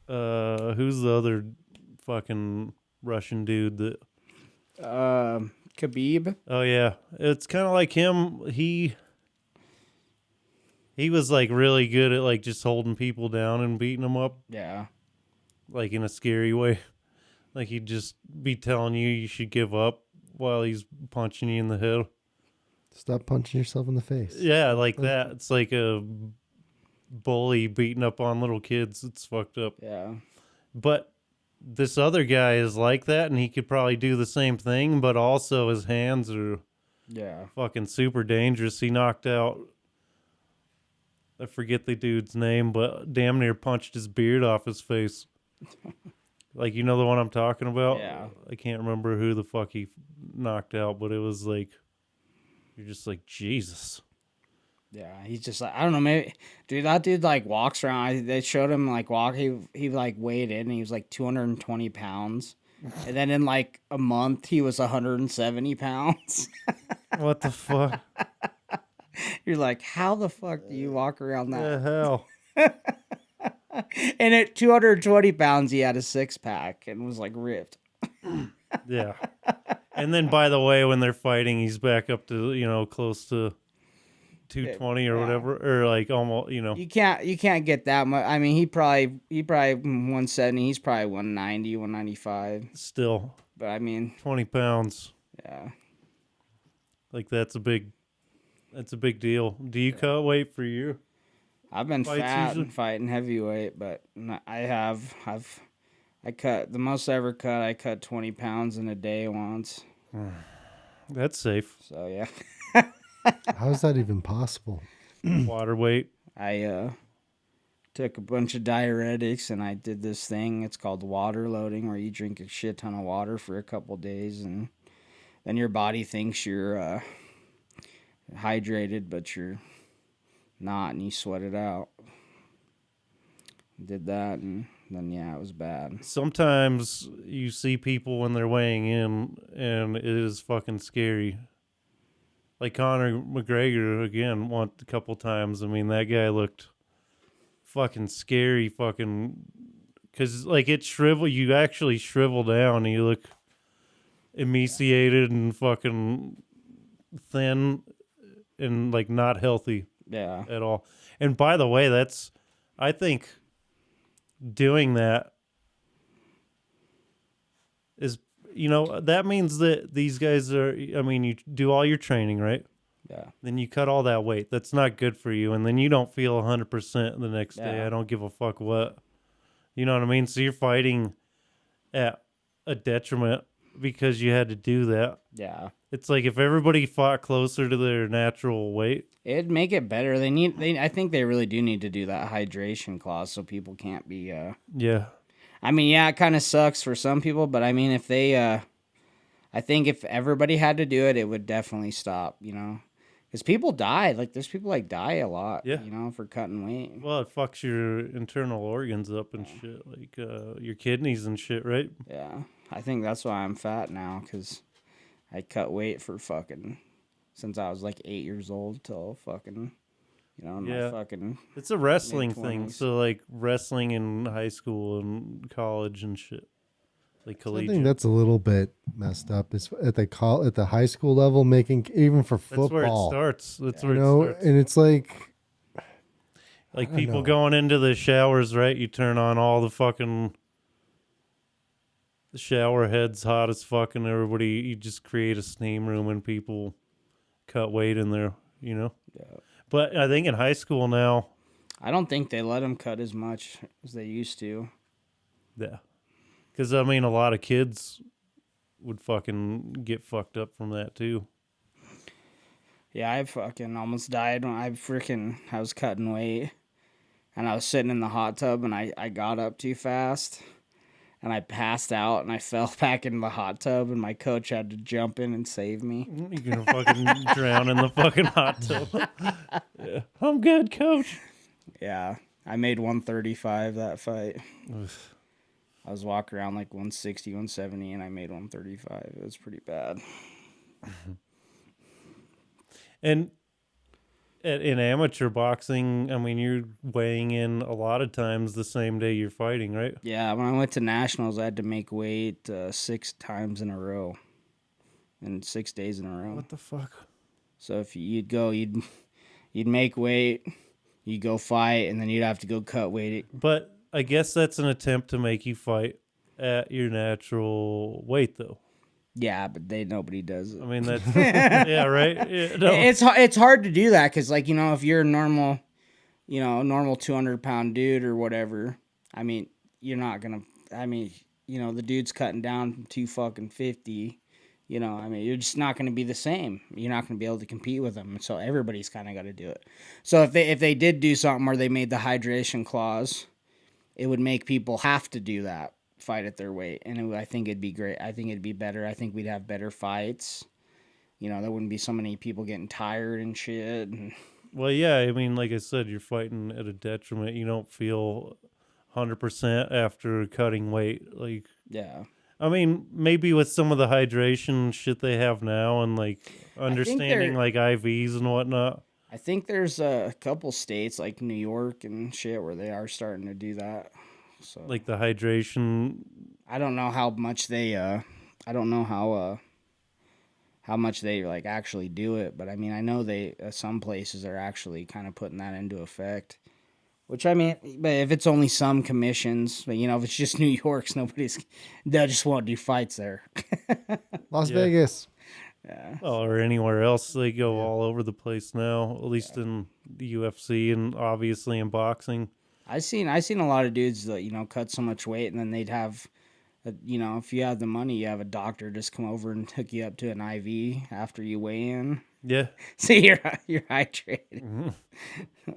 who's the other fucking Russian dude that Khabib? Oh yeah. It's kind of like him. He was like really good at like just holding people down and beating them up. Yeah. Like in a scary way. Like he'd just be telling you should give up while he's punching you in the head. Stop punching yourself in the face. Yeah, like that. It's like a bully beating up on little kids. It's fucked up. Yeah. But this other guy is like that, and he could probably do the same thing, but also his hands are fucking super dangerous. He knocked out, I forget the dude's name, but damn near punched his beard off his face. Like, you know the one I'm talking about? Yeah. I can't remember who the fuck he knocked out, but it was like, you're just like, Jesus. Yeah, he's just like, I don't know, maybe, dude, that dude like walks around. They showed him like walk. He like weighed in, and he was like 220 pounds, and then in like a month he was 170 pounds. What the fuck? You're like, how the fuck do you walk around that? The hell? And at 220 pounds, he had a 6-pack and was like ripped. Yeah. And then, by the way, when they're fighting, he's back up to, close to 220 or whatever, or like almost, You can't get that much. I mean, he probably 170. He's probably 190, 195. Still. But I mean, 20 pounds. Yeah. Like that's a big deal. Do you cut weight for you? I've been fights fat usually? and fighting heavyweight, but I cut the most I ever cut. I cut 20 pounds in a day once. That's safe. So yeah, How is that even possible? Water weight. I took a bunch of diuretics and I did this thing. It's called water loading, where you drink a shit ton of water for a couple days, and then your body thinks you're hydrated, but you're not, and you sweat it out. Did that, and then yeah, it was bad. Sometimes you see people when they're weighing in, and it is fucking scary. Like Conor McGregor again, a couple times. I mean, that guy looked fucking scary, because like it shrivel. You actually shrivel down. And you look emaciated and fucking thin, and like not healthy Yeah, at all. And by the way, I think doing that is, that means that these guys are, I mean, you do all your training, right? yeah, Then you cut all that weight. That's not good for you. And then you don't feel 100% the next day. Yeah. I don't give a fuck what. You know what I mean? So you're fighting at a detriment because you had to do that. yeah. It's like if everybody fought closer to their natural weight. It'd make it better. I think they really do need to do that hydration clause so people can't be. Yeah. I mean, yeah, it kind of sucks for some people, but I mean, if they, I think if everybody had to do it, it would definitely stop. Because people die. Like there's people like die a lot. Yeah. For cutting weight. Well, it fucks your internal organs up and shit, like your kidneys and shit, right? Yeah, I think that's why I'm fat now, because I cut weight for since I was like 8 years old till in Yeah. my fucking. It's a wrestling thing. mid-twenties. So like wrestling in high school and college and shit, like I collegiate. think that's a little bit messed up. Is at the high school level, making even for That's where it football. starts. That's You where it know, starts. and it's like Like I don't people know. going into the showers, right? You turn on all the shower heads hot as fuck, and everybody, you just create a steam room and people cut weight in there, Yeah. But I think in high school now, I don't think they let them cut as much as they used to. yeah. Because, I mean, a lot of kids would fucking get fucked up from that, too. Yeah, I fucking almost died when I was cutting weight, and I was sitting in the hot tub, and I got up too fast, and I passed out, and I fell back in the hot tub, and my coach had to jump in and save me. You're going to fucking drown in the fucking hot tub. Yeah. I'm good, coach. Yeah, I made 135 that fight. Ugh. I was walking around like 160, 170, and I made 135. It was pretty bad. And in amateur boxing, I mean, you're weighing in a lot of times the same day you're fighting, right? Yeah, when I went to nationals, I had to make weight 6 times in a row, and 6 days in a row. What the fuck? So if you'd make weight, you'd go fight, and then you'd have to go cut weight. But I guess that's an attempt to make you fight at your natural weight, though. Yeah, but nobody does it. I mean, that's yeah, right. Yeah, no. It's hard to do that because, like, if you're a normal 200-pound dude or whatever, I mean, you're not gonna. I mean, the dude's cutting down from 250. I mean, you're just not gonna be the same. You're not gonna be able to compete with them. So everybody's kind of got to do it. So if they did do something where they made the hydration clause, it would make people have to do that, fight at their weight, and I think it'd be great. I think it'd be better. I think we'd have better fights. There wouldn't be so many people getting tired and shit. Well, yeah, I mean, like I said, you're fighting at a detriment. You don't feel 100% after cutting weight. Like, Yeah. I mean, maybe with some of the hydration shit they have now and like understanding like IVs and whatnot. I think there's a couple states like New York and shit where they are starting to do that. So Like the hydration. I don't know how much they I don't know how much they like actually do it, but I mean I know they some places are actually kind of putting that into effect. Which I mean, but if it's only some commissions, but if it's just New York's, they just won't do fights there. Las Yeah. Vegas. Yeah. or anywhere else. They go all over the place now, at least in the UFC and obviously in boxing. I seen a lot of dudes that cut so much weight, and then they'd have, if you have the money, you have a doctor just come over and hook you up to an IV after you weigh in, Yeah. so you're hydrated. Mm-hmm.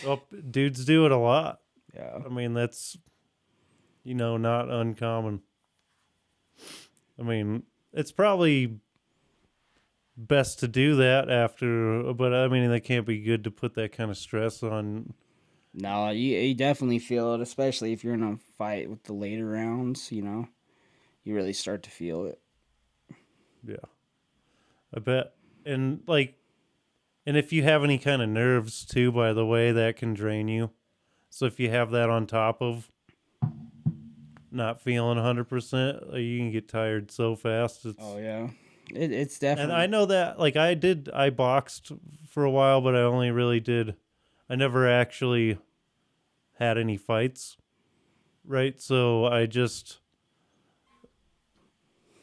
Well, dudes do it a lot. Yeah. I mean, that's not uncommon. I mean, it's probably best to do that after, but I mean, that can't be good to put that kind of stress on. No, you definitely feel it, especially if you're in a fight with the later rounds. You really start to feel it. Yeah, I bet. And if you have any kind of nerves too, by the way, that can drain you. So if you have that on top of not feeling 100%, you can get tired so fast. Oh yeah, it's definitely. And I know that, I boxed for a while, but I never actually had any fights, right? So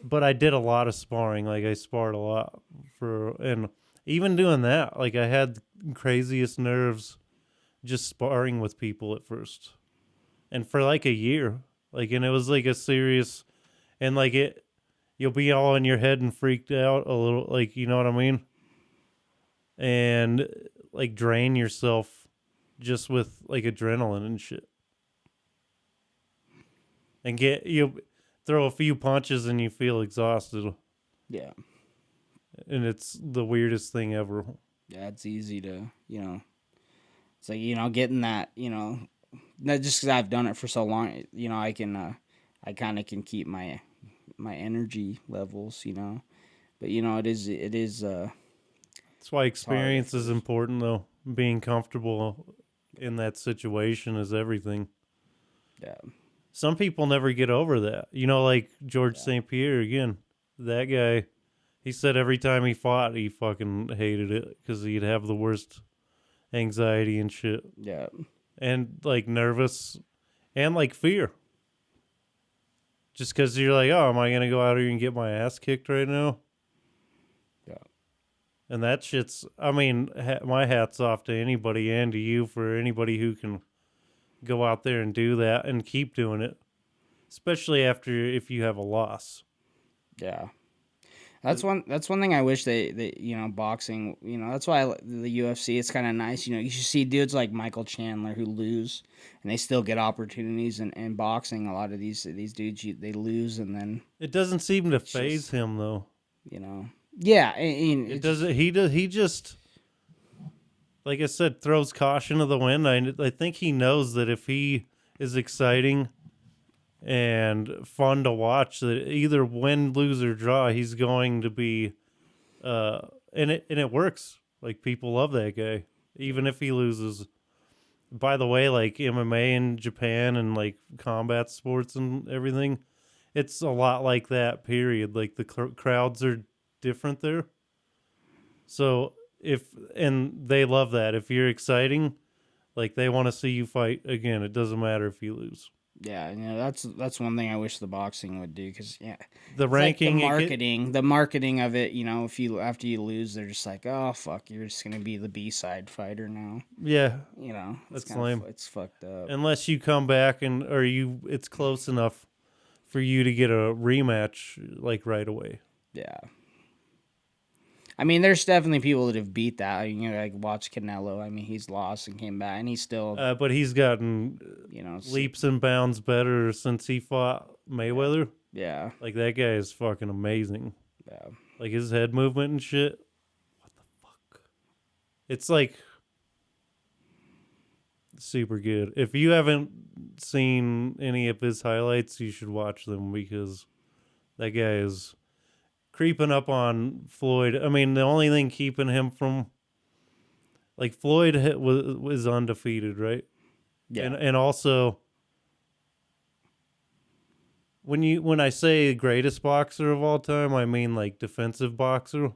but I did a lot of sparring. I sparred a lot and even doing that, I had the craziest nerves just sparring with people at first. And for a year, and it was a serious, and you'll be all in your head and freaked out a little, you know what I mean? And drain yourself just with adrenaline and shit. And you throw a few punches and you feel exhausted. Yeah. And it's the weirdest thing ever. Yeah, it's easy to, it's getting that, not just because I've done it for so long, I kind of can keep my energy levels, but it is. That's why experience is important, though. Being comfortable in that situation is everything. Yeah. Some people never get over that. Like George St. Pierre, again, that guy, he said every time he fought, he fucking hated it because he'd have the worst anxiety and shit. Yeah. And nervous and fear. Just because you're oh, am I going to go out here and get my ass kicked right now? Yeah. And that shit's, I mean, my hat's off to anybody and to you for anybody who can go out there and do that and keep doing it. Especially if you have a loss. Yeah. That's one thing I wish they boxing, that's why the UFC, it's kind of nice, you should see dudes like Michael Chandler who lose and they still get opportunities in boxing. A lot of these dudes, they lose and then it doesn't seem to phase him though. Yeah, it doesn't. He just, like I said, throws caution to the wind. I think he knows that if he is exciting and fun to watch, that either win, lose, or draw, he's going to be, and it works. People love that guy, even if he loses. By the way, MMA in Japan and combat sports and everything, it's a lot like that. Period. The crowds are different there. So and they love that. If you're exciting, they want to see you fight again. It doesn't matter if you lose. Yeah, that's one thing I wish the boxing would do because the ranking, the marketing of it. If you after you lose, they're just oh fuck, you're just gonna be the B-side fighter now. Yeah, it's that's lame. It's fucked up. Unless you come back it's close enough for you to get a rematch right away. Yeah. I mean, there's definitely people that have beat that. Watch Canelo. I mean, he's lost and came back, and he's still. But he's gotten, leaps and bounds better since he fought Mayweather. Yeah. That guy is fucking amazing. Yeah. His head movement and shit. What the fuck? It's super good. If you haven't seen any of his highlights, you should watch them because that guy is creeping up on Floyd. I mean, the only thing keeping him from Floyd was undefeated, right? Yeah. And also when I say greatest boxer of all time, I mean defensive boxer.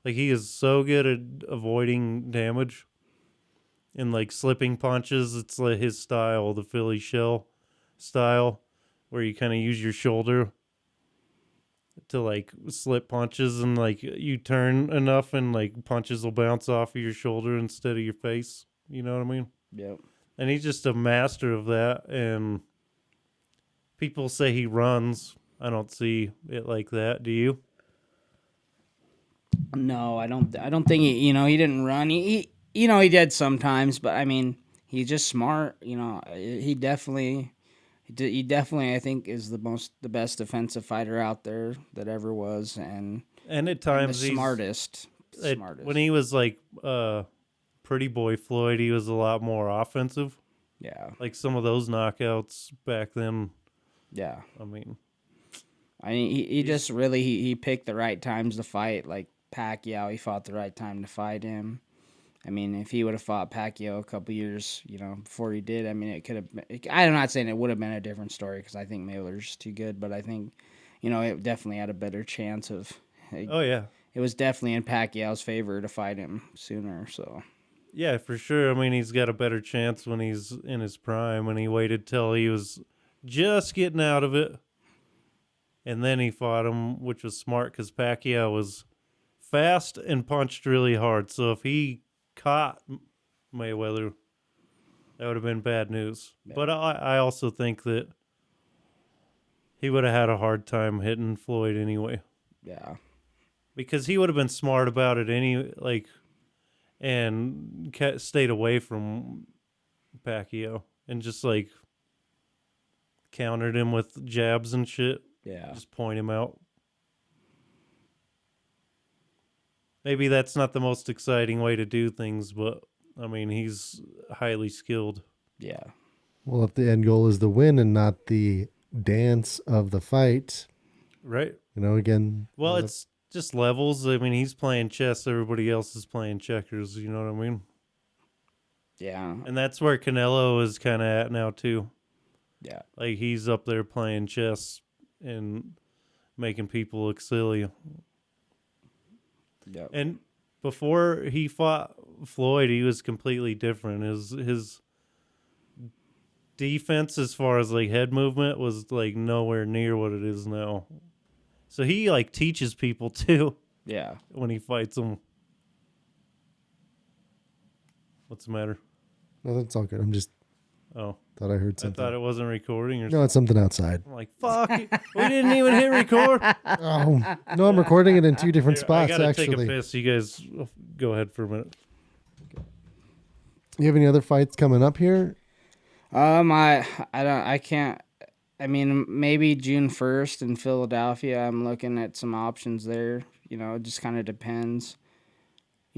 He is so good at avoiding damage and slipping punches. It's his style, the Philly shell style, where you kind of use your shoulder. to like slip punches, and like you turn enough and like punches will bounce off of your shoulder instead of your face. You know what I mean? Yep. And he's just a master of that. And people say he runs. I don't see it like that. Do you? No, I don't. I don't think he. He didn't run. He he did sometimes, but I mean, he's just smart. He definitely. He definitely, I think, is the best defensive fighter out there that ever was, and at times the smartest. When he was like Pretty Boy Floyd, he was a lot more offensive. Yeah, like some of those knockouts back then. Yeah, I mean, he just really he picked the right times to fight. Like Pacquiao, he fought the right time to fight him. I mean, if he would have fought Pacquiao a couple years, before he did, I mean, it could have been, I'm not saying it would have been a different story because I think Mayweather's too good, but I think, it definitely had a better chance of. Oh, yeah. It was definitely in Pacquiao's favor to fight him sooner, so. Yeah, for sure. I mean, he's got a better chance when he's in his prime, when he waited till he was just getting out of it. And then he fought him, which was smart because Pacquiao was fast and punched really hard. So if he caught Mayweather, that would have been bad news. Yeah. But I also think that he would have had a hard time hitting Floyd anyway. Yeah. Because he would have been smart about it and stayed away from Pacquiao and just countered him with jabs and shit. Yeah. Just point him out. Maybe that's not the most exciting way to do things, but I mean, he's highly skilled. Yeah. Well, if the end goal is the win and not the dance of the fight, right? Again. Well, it's just levels. I mean, he's playing chess. Everybody else is playing checkers. You know what I mean? Yeah. And that's where Canelo is kind of at now, too. Yeah. Like, he's up there playing chess and making people look silly. Yeah. And before he fought Floyd, he was completely different. His defense as far as head movement was nowhere near what it is now. So he teaches people too. Yeah. When he fights them. What's the matter? No, that's all good. I'm just thought I heard something. I thought it wasn't recording or No, it's something outside. I'm like, fuck, we didn't even hit record. Oh, no, I'm recording it in two different spots, I gotta actually. take a piss. You guys go ahead for a minute. You have any other fights coming up here? I can't. I mean, maybe June 1st in Philadelphia. I'm looking at some options there. It just kind of depends.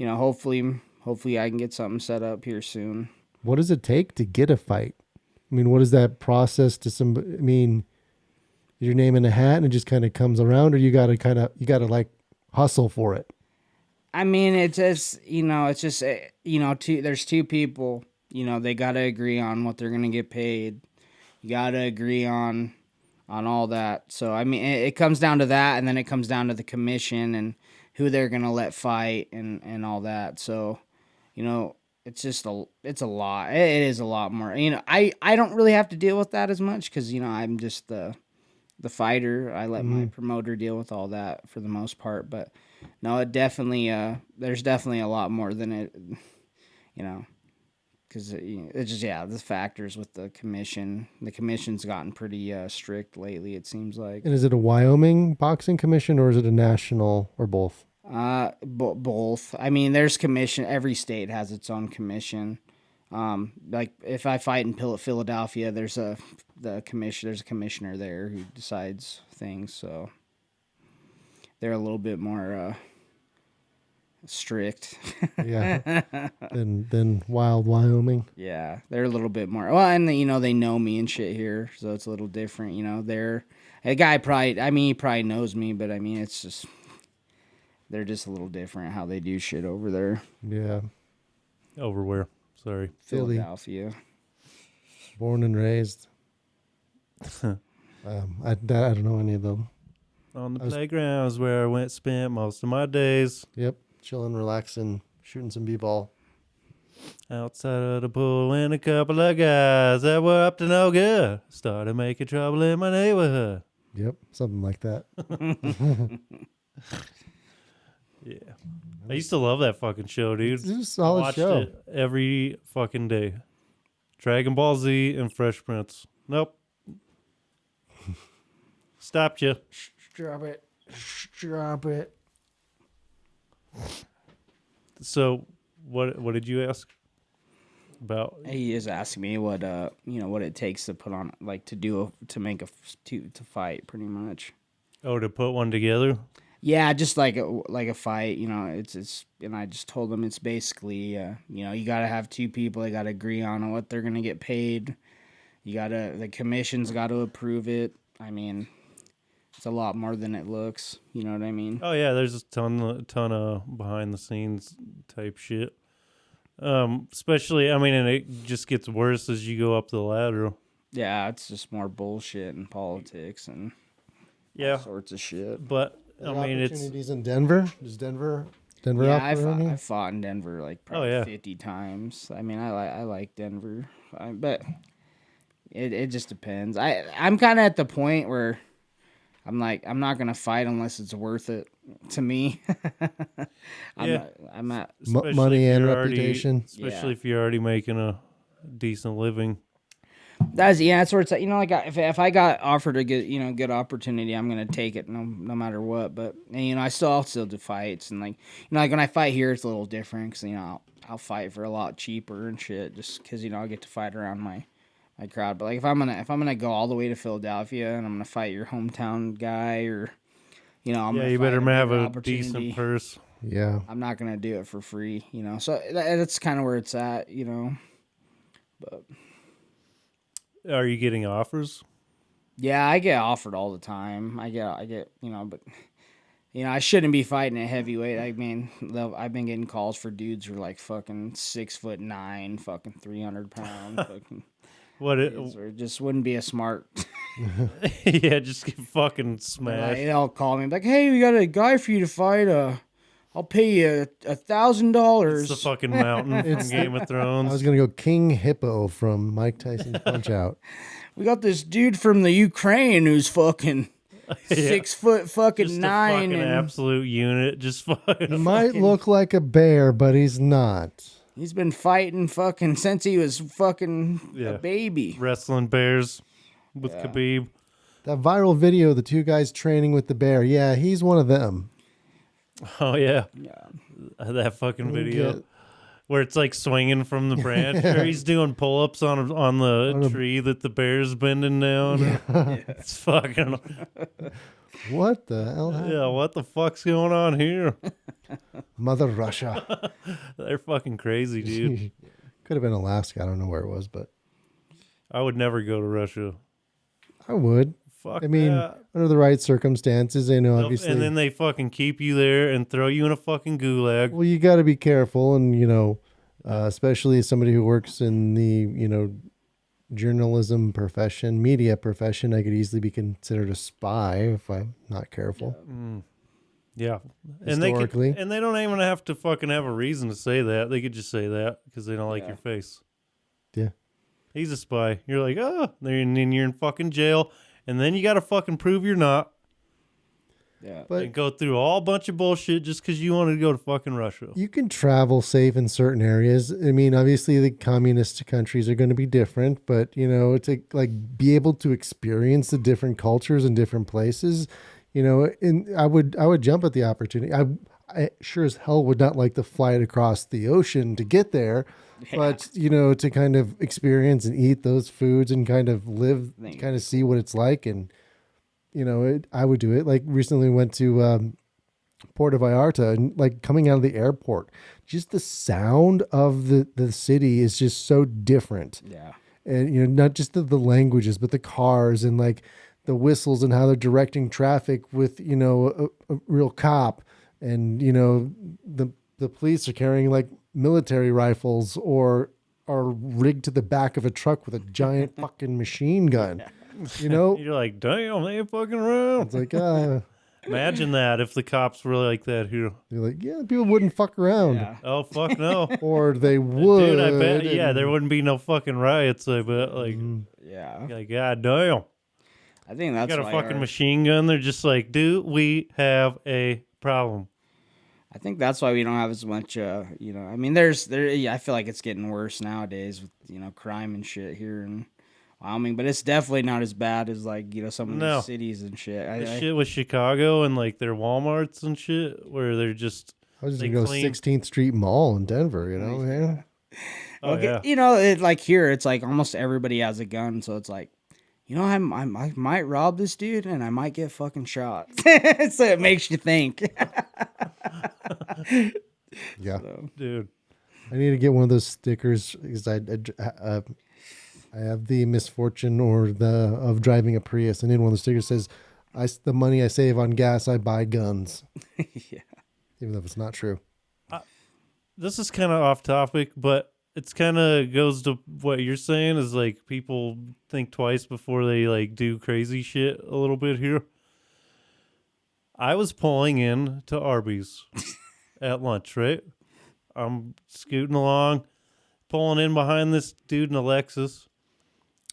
Hopefully I can get something set up here soon. What does it take to get a fight? I mean, what is that process to somebody? I mean, is your name in a hat and it just kind of comes around, or you gotta hustle for it? I mean, it's just, there's two people, they got to agree on what they're going to get paid. You got to agree on all that. So, I mean, it comes down to that, and then it comes down to the commission and who they're going to let fight and all that. So, it's just it's a lot. It is a lot more. I don't really have to deal with that as much because, I'm just the fighter. I let my promoter deal with all that for the most part, but no, it definitely, there's definitely a lot more than it, because it's just, the factors with the commission. The commission's gotten pretty strict lately, it seems like. And is it a Wyoming boxing commission or is it a national or both? Both. I mean, there's commission. Every state has its own commission. Like if I fight in Philadelphia, there's a commissioner there who decides things. So they're a little bit more strict. Yeah. Than wild Wyoming. Yeah, they're a little bit more. Well, and they know me and shit here, so it's a little different. They're a guy he probably knows me, but I mean it's just they're just a little different how they do shit over there. Yeah. Over where? Sorry. Philadelphia. Born and raised. I don't know any of them. On the playground is where I spent most of my days. Yep. Chilling, relaxing, shooting some b-ball. Outside of the pool when a couple of guys that were up to no good started making trouble in my neighborhood. Yep, something like that. Yeah. I used to love that fucking show, dude. It's a I solid watched show. it every fucking day. Dragon Ball Z and Fresh Prince. Nope. Stopped you. Drop it. Drop it. So, what did you ask about? He is asking me what what it takes to put on to fight pretty much. Oh, to put one together? Yeah, just like a fight, it's and I just told him it's basically you got to have two people, they got to agree on what they're going to get paid. The commission's got to approve it. I mean, it's a lot more than it looks, you know what I mean? Oh yeah, there's a ton of behind the scenes type shit. Especially, I mean, and it just gets worse as you go up the ladder. Yeah, it's just more bullshit and politics and Yeah, all sorts of shit. but I mean, it's opportunities in Denver. Does Denver Yeah, offer any? I fought in Denver like probably yeah. 50 times. I mean, I like Denver, but it just depends. I'm kind of at the point where I'm like, I'm not gonna fight unless it's worth it to me. I'm at especially money if and you're already- reputation. especially if you're already making a decent living. that's where it's like, like if I got offered a good opportunity, I'm gonna take it no matter what. But and, I still do fights and like when I fight here, it's a little different because I'll fight for a lot cheaper and shit just because I get to fight around my crowd. But like if I'm gonna go all the way to Philadelphia and I'm gonna fight your hometown guy or I'm Yeah, gonna you fight better a have bigger a opportunity, decent purse. Yeah. I'm not gonna do it for free. So that's kind of where it's at. But. Are you getting offers? Yeah, I get offered all the time. I get, but I shouldn't be fighting at heavyweight. I mean, I've been getting calls for dudes who are like fucking 6'9", fucking 300 pounds, fucking. It just wouldn't be a smart. Yeah, just get fucking smashed. They'll call me like, "Hey, we got a guy for you to fight. I'll pay you $1,000." It's the fucking mountain from Game of Thrones. I was gonna go King Hippo from Mike Tyson's Punch Out. We got this dude from the Ukraine who's fucking 6 foot fucking just 9 a fucking and absolute unit. Just He fucking. might look like a bear, but he's not. he's been fighting fucking since he was fucking Yeah. a baby. Wrestling bears with Khabib. That viral video of the two guys training with the bear. Yeah, he's one of them. Oh yeah, Yeah. that fucking video Get- where it's like swinging from the branch, or he's doing pull-ups on the tree that the bear's bending down. It's fucking. What the hell happened? Yeah, what the fuck's going on here? Mother Russia. They're fucking crazy, dude. Could have been Alaska. I don't know where it was, but I would never go to Russia. I would. Fuck I mean, that. under the right circumstances, obviously. And then they fucking keep you there and throw you in a fucking gulag. Well, you got to be careful, and especially as somebody who works in the journalism profession, media profession, I could easily be considered a spy if I'm not careful. Yeah, Historically. and they don't even have to fucking have a reason to say that. They could just say that because they don't like your face. Yeah. He's a spy. You're like, and then you're in fucking jail, and then you got to fucking prove you're not. Yeah. But And go through all bunch of bullshit just because you wanted to go to fucking Russia. you can travel safe in certain areas. I mean, obviously the communist countries are going to be different, but to like be able to experience the different cultures in different places, and I would jump at the opportunity. I sure as hell would not like to fly it across the ocean to get there, but to kind of experience and eat those foods and kind of live, kind of see what it's like, and I would do it. Like recently went to Puerto Vallarta, and like coming out of the airport, just the sound of the city is just so different. Yeah. And not just the languages, but the cars and like the whistles and how they're directing traffic with a real cop, and the police are carrying like military rifles or are rigged to the back of a truck with a giant fucking machine gun. You're like, damn, they ain't fucking around. It's like Imagine that if the cops were like that here. you're like, yeah, people wouldn't fuck around. Yeah. Oh, fuck no. Or they would. Dude, I bet, yeah, and- there wouldn't be no fucking riots, I bet. Like, Yeah. like God damn. I think that's got a why fucking machine gun. They're just like, do we have a problem? I think that's why we don't have as much, I mean, I feel like it's getting worse nowadays with, crime and shit here in Wyoming, but it's definitely not as bad as, like, some of these cities and shit. Shit with Chicago and, like, their Walmarts and shit, where they're just... I was just going to go 16th Street Mall in Denver, man. Oh, yeah. Like here, it's like almost everybody has a gun, so it's like, I might rob this dude and I might get fucking shot. So it makes you think. Yeah. Dude. I need to get one of those stickers because I have the misfortune of driving a Prius. I need one of the stickers that says, the money I save on gas, I buy guns. Yeah. Even though it's not true. This is kind of off topic, but it's kind of goes to what you're saying is like people think twice before they like do crazy shit a little bit here. I was pulling in to Arby's at lunch, right? I'm scooting along, pulling in behind this dude in a Lexus.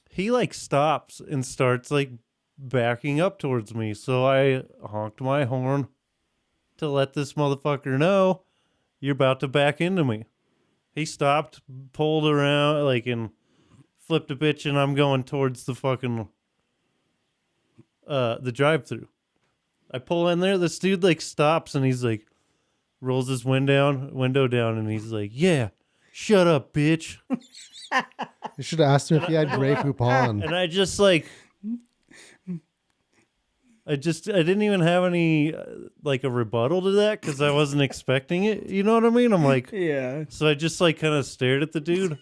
He like stops and starts like backing up towards me. So I honked my horn to let this motherfucker know you're about to back into me. He stopped, pulled around, like, and flipped a bitch, and I'm going towards the fucking, the drive-thru. I pull in there, this dude, like, stops, and he's, like, rolls his window down, and he's like, yeah, shut up, bitch. You should have asked him if he had Grey Poupon. And I just, like... I didn't even have any, like, a rebuttal to that because I wasn't expecting it. You know what I mean? I'm like, yeah. So I just, like, kind of stared at the dude.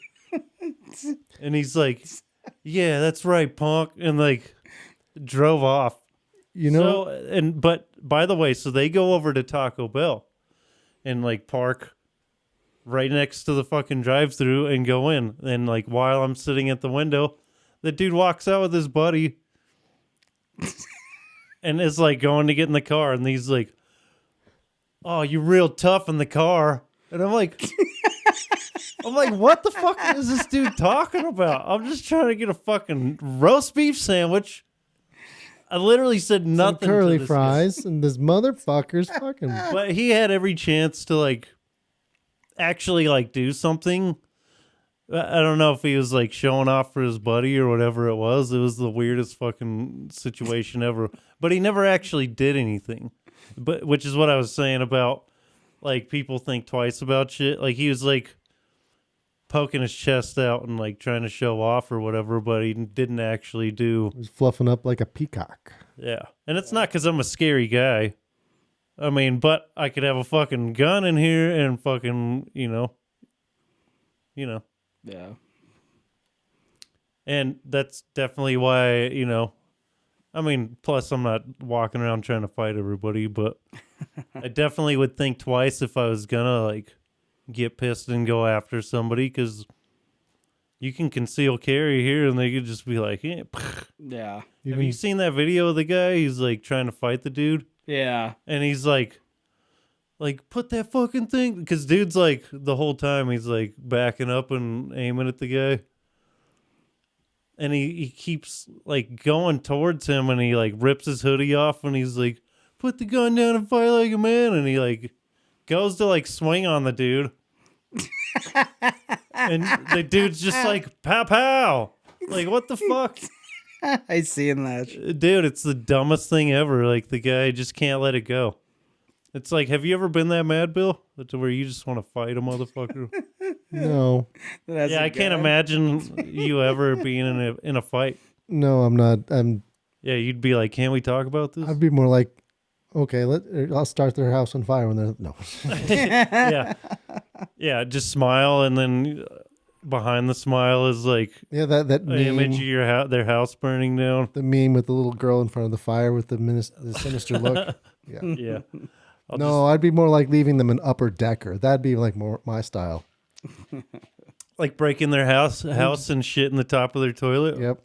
And he's like, yeah, that's right, punk. And, like, drove off. But, by the way, so they go over to Taco Bell and, like, park right next to the fucking drive-thru and go in. And, like, while I'm sitting at the window, the dude walks out with his buddy. And is like going to get in the car, and he's like, "Oh, you're real tough in the car." And I'm like, what the fuck is this dude talking about? I'm just trying to get a fucking roast beef sandwich. I literally said nothing. Some curly to this fries, guy. And this motherfucker's fucking. But he had every chance to like actually like do something. I don't know if he was like showing off for his buddy or whatever it was. It was the weirdest fucking situation ever. But he never actually did anything. But which is what I was saying about like people think twice about shit. Like he was like poking his chest out and like trying to show off or whatever, but he didn't actually do. He was fluffing up like a peacock. Yeah. And it's not because I'm a scary guy. I mean, but I could have a fucking gun in here and fucking, you know. Yeah. And that's definitely why, you know, I mean, plus I'm not walking around trying to fight everybody, but I definitely would think twice if I was gonna like get pissed and go after somebody, because you can conceal carry here and they could just be like, eh. Yeah. Have you seen that video of the guy? He's like trying to fight the dude. Yeah. And he's like, put that fucking thing, because dude's like the whole time he's like backing up and aiming at the guy, and he keeps like going towards him, and he like rips his hoodie off, and he's like, put the gun down and fight like a man, and he like goes to like swing on the dude, and the dude's just like pow pow, like what the fuck. I seen that, dude. It's the dumbest thing ever. Like the guy just can't let it go. It's like, have you ever been that mad, Bill? To where you just want to fight a motherfucker? No. Yeah, I can't imagine you ever being in a fight. No, I'm not. Yeah, you'd be like, can we talk about this? I'd be more like, okay, I'll start their house on fire when they're no. Yeah, just smile, and then behind the smile is like that an meme, image of their house burning down. The meme with the little girl in front of the fire with the sinister look. Yeah. Yeah. I'd be more like leaving them an upper decker. That'd be like more my style. Like breaking their house and shit in the top of their toilet. Yep.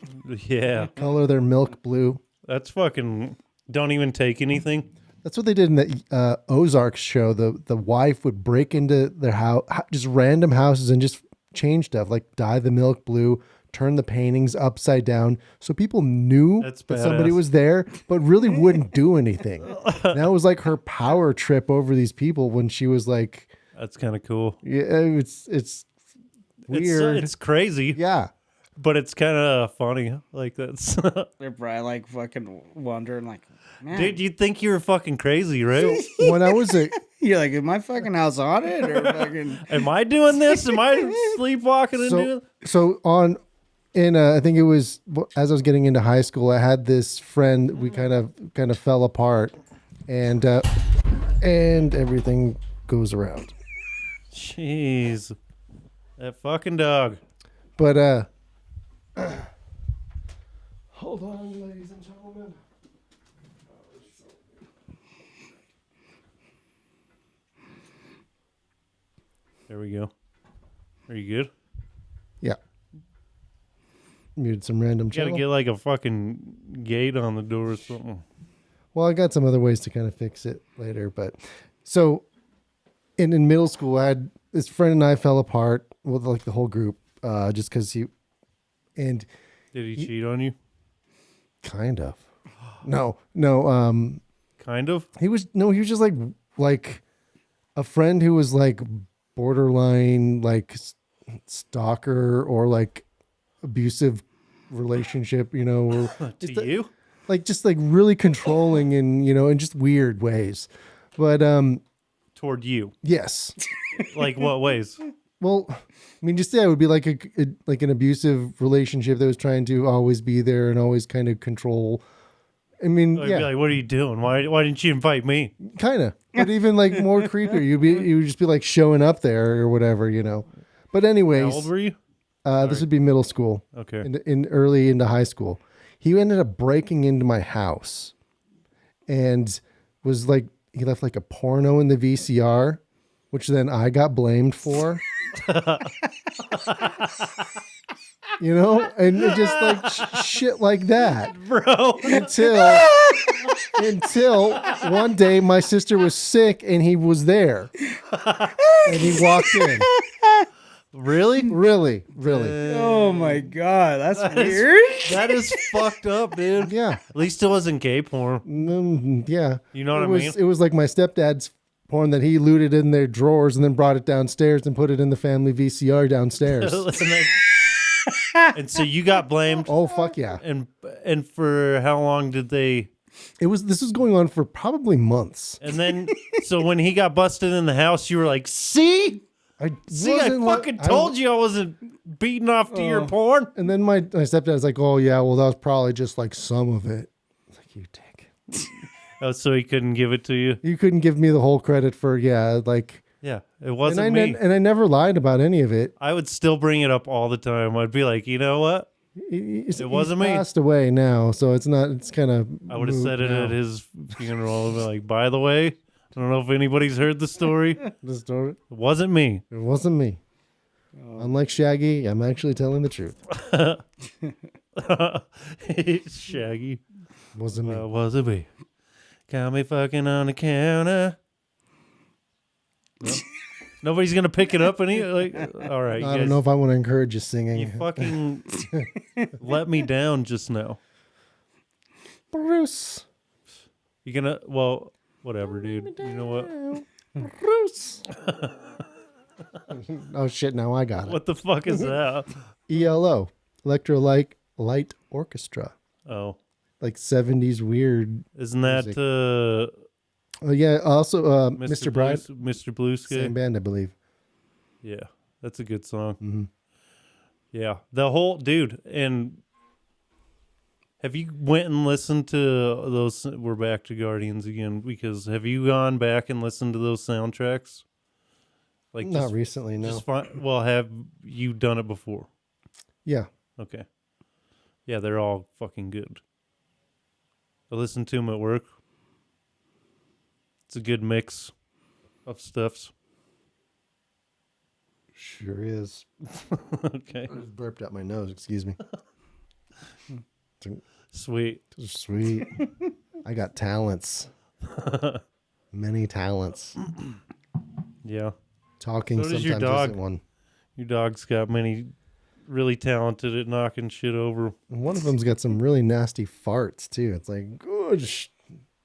Yeah. Color their milk blue. That's fucking. Don't even take anything. That's what they did in the Ozarks show. The wife would break into their house, just random houses, and just change stuff, like dye the milk blue, turn the paintings upside down so people knew That's that somebody badass. was there, but really wouldn't do anything. That was like her power trip over these people when she was like, That's kind of cool. yeah, it's weird. It's crazy, Yeah. but it's kind of funny. Like that's. They're probably like fucking wondering, like, man, Dude, you'd think you were fucking crazy, right? When I was you're like, is my fucking house haunted or fucking? Am I doing this? Am I sleepwalking and doing? I think it was as I was getting into high school, I had this friend. We kind of fell apart, and everything goes around. Jeez, that fucking dog. But hold on, ladies and gentlemen. There we go. Are you good? Yeah. Muted some random You gotta channel. get like a fucking gate on the door or something. Well, I got some other ways to kind of fix it later, but so in middle school, I had this friend and I fell apart with like the whole group, just because he Did he cheat on you? kind of no Kind of. he was just like a friend who was like borderline like stalker or like abusive relationship, or To you? just like really controlling and in just weird ways. But Toward you? yes. Like what ways? Well, I mean, just it would be like like an abusive relationship that was trying to always be there and always kind of control. I mean, I'd yeah, be like, what are you doing? Why didn't you invite me? kind of. But even like more creepy, you would just be like showing up there or whatever, But How anyways, old were you? this would be middle school, Okay. in early into high school. He ended up breaking into my house, and was like he left like a porno in the VCR, which then I got blamed for. And it just like shit like that. Bro. Until one day my sister was sick and he was there. And he walked in. Really? Really. Oh my god, that's That weird. That is fucked up, dude. Yeah. At least it wasn't gay porn. Yeah. You know what it I was, mean? It was like my stepdad's porn that he looted in their drawers and then brought it downstairs and put it in the family VCR downstairs. And so you got blamed. Oh, fuck yeah. And for how long did they? This was going on for probably months. And then, so when he got busted in the house, you were like, "See, I fucking told you I wasn't beating off to your porn." And then my stepdad was like, "Oh yeah, well that was probably just like some of it." It's like, you dick. Oh, so he couldn't give it to you? You couldn't give me the whole credit for like. Yeah, it wasn't and me. And I never lied about any of it. I would still bring it up all the time. I'd be like, you know what? It wasn't me. Passed away now, so it's not. It's kind of. I would have said it at his funeral. I'd be like, by the way, I don't know if anybody's heard the story. The story. It wasn't me. It wasn't me. Unlike Shaggy, I'm actually telling the truth. Shaggy. Wasn't me. Wasn't me. Got me fucking on the counter. No. Nobody's gonna pick it up any like. All right, I don't know if I want to encourage you singing. You fucking let me down just now. Bruce. You gonna? Well, whatever, dude. You know what? Bruce. Oh shit! Now I got it. What the fuck is that? ELO, Electrolyte Light Orchestra. Oh, Like 70s weird. isn't that Oh yeah. Also, Mr. Bride. Mr. Blue Sky? Same band, I believe. Yeah, that's a good song. Mm-hmm. Yeah, the whole dude. And have you went and listened to those? We're back to Guardians again, because have you gone back and listened to those soundtracks? Like Not recently, no. Well, have you done it before? Yeah. Okay. Yeah, they're all fucking good. I listen to them at work. It's a good mix of stuffs. Sure is. Okay. I just burped out my nose. Excuse me. Sweet. Sweet. I got talents. Many talents. Yeah. Talking So does sometimes your dog. isn't one. Your dog's got many really talented at knocking shit over. And one of them's got some really nasty farts too. It's like, good.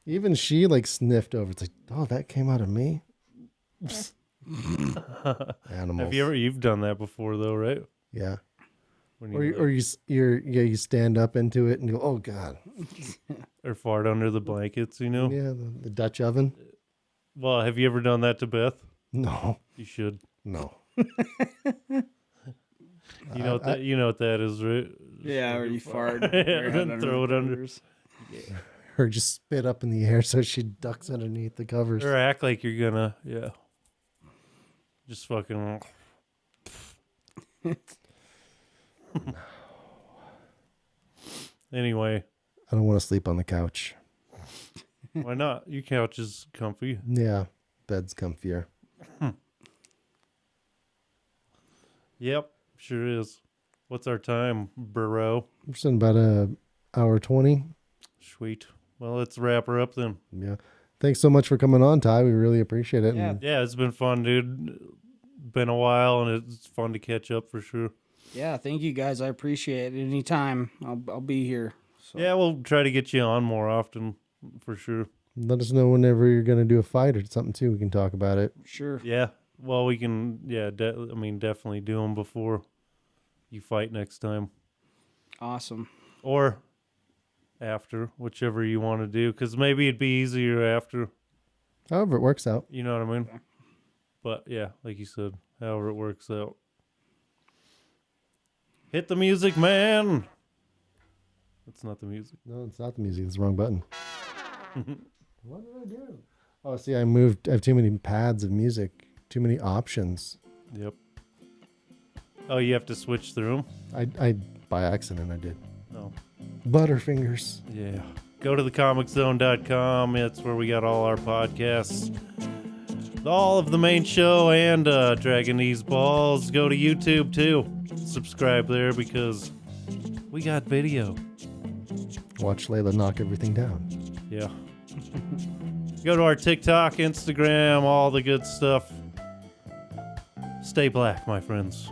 Even she like sniffed over. It's like, oh, that came out of me. Animals. You've done that before though, right? Yeah. When You stand up into it and go, oh God. or fart under the blankets, you know? Yeah, the Dutch oven. Well, have you ever done that to Beth? No. You should. No. You know what that is, right? Yeah, or you fart. And throw it under. Or just spit up in the air so she ducks underneath the covers. Or act like you're gonna, just fucking. Anyway. I don't want to sleep on the couch. Why not? Your couch is comfy. Yeah, bed's comfier. Yep, sure is. What's our time, bro? We're sitting about an hour 20. Sweet. Well, let's wrap her up then. Yeah. Thanks so much for coming on, Ty. We really appreciate it. Yeah. And Yeah, it's been fun, dude. Been a while, and it's fun to catch up for sure. Yeah, thank you guys. I appreciate it. Anytime, I'll be here. So. Yeah, we'll try to get you on more often for sure. let us know whenever you're going to do a fight or something, too. We can talk about it. Sure. Yeah. Well, we can, definitely do them before you fight next time. Awesome. Or after, whichever you want to do, because maybe it'd be easier after. However it works out. You know what I mean? But yeah, like you said, however it works out. Hit the music, man. That's not the music. No, it's not the music. It's the wrong button. What did I do? Oh, see, I have too many pads of music. Too many options. Yep. Oh, you have to switch through them? I by accident, I did. Oh. Butterfingers. Yeah. Go to thecomiczone.com. It's where we got all our podcasts. All of the main show and Dragon These Balls. Go to YouTube too. Subscribe there because we got video. Watch Layla knock everything down. Yeah. Go to our TikTok, Instagram, all the good stuff. Stay black, my friends.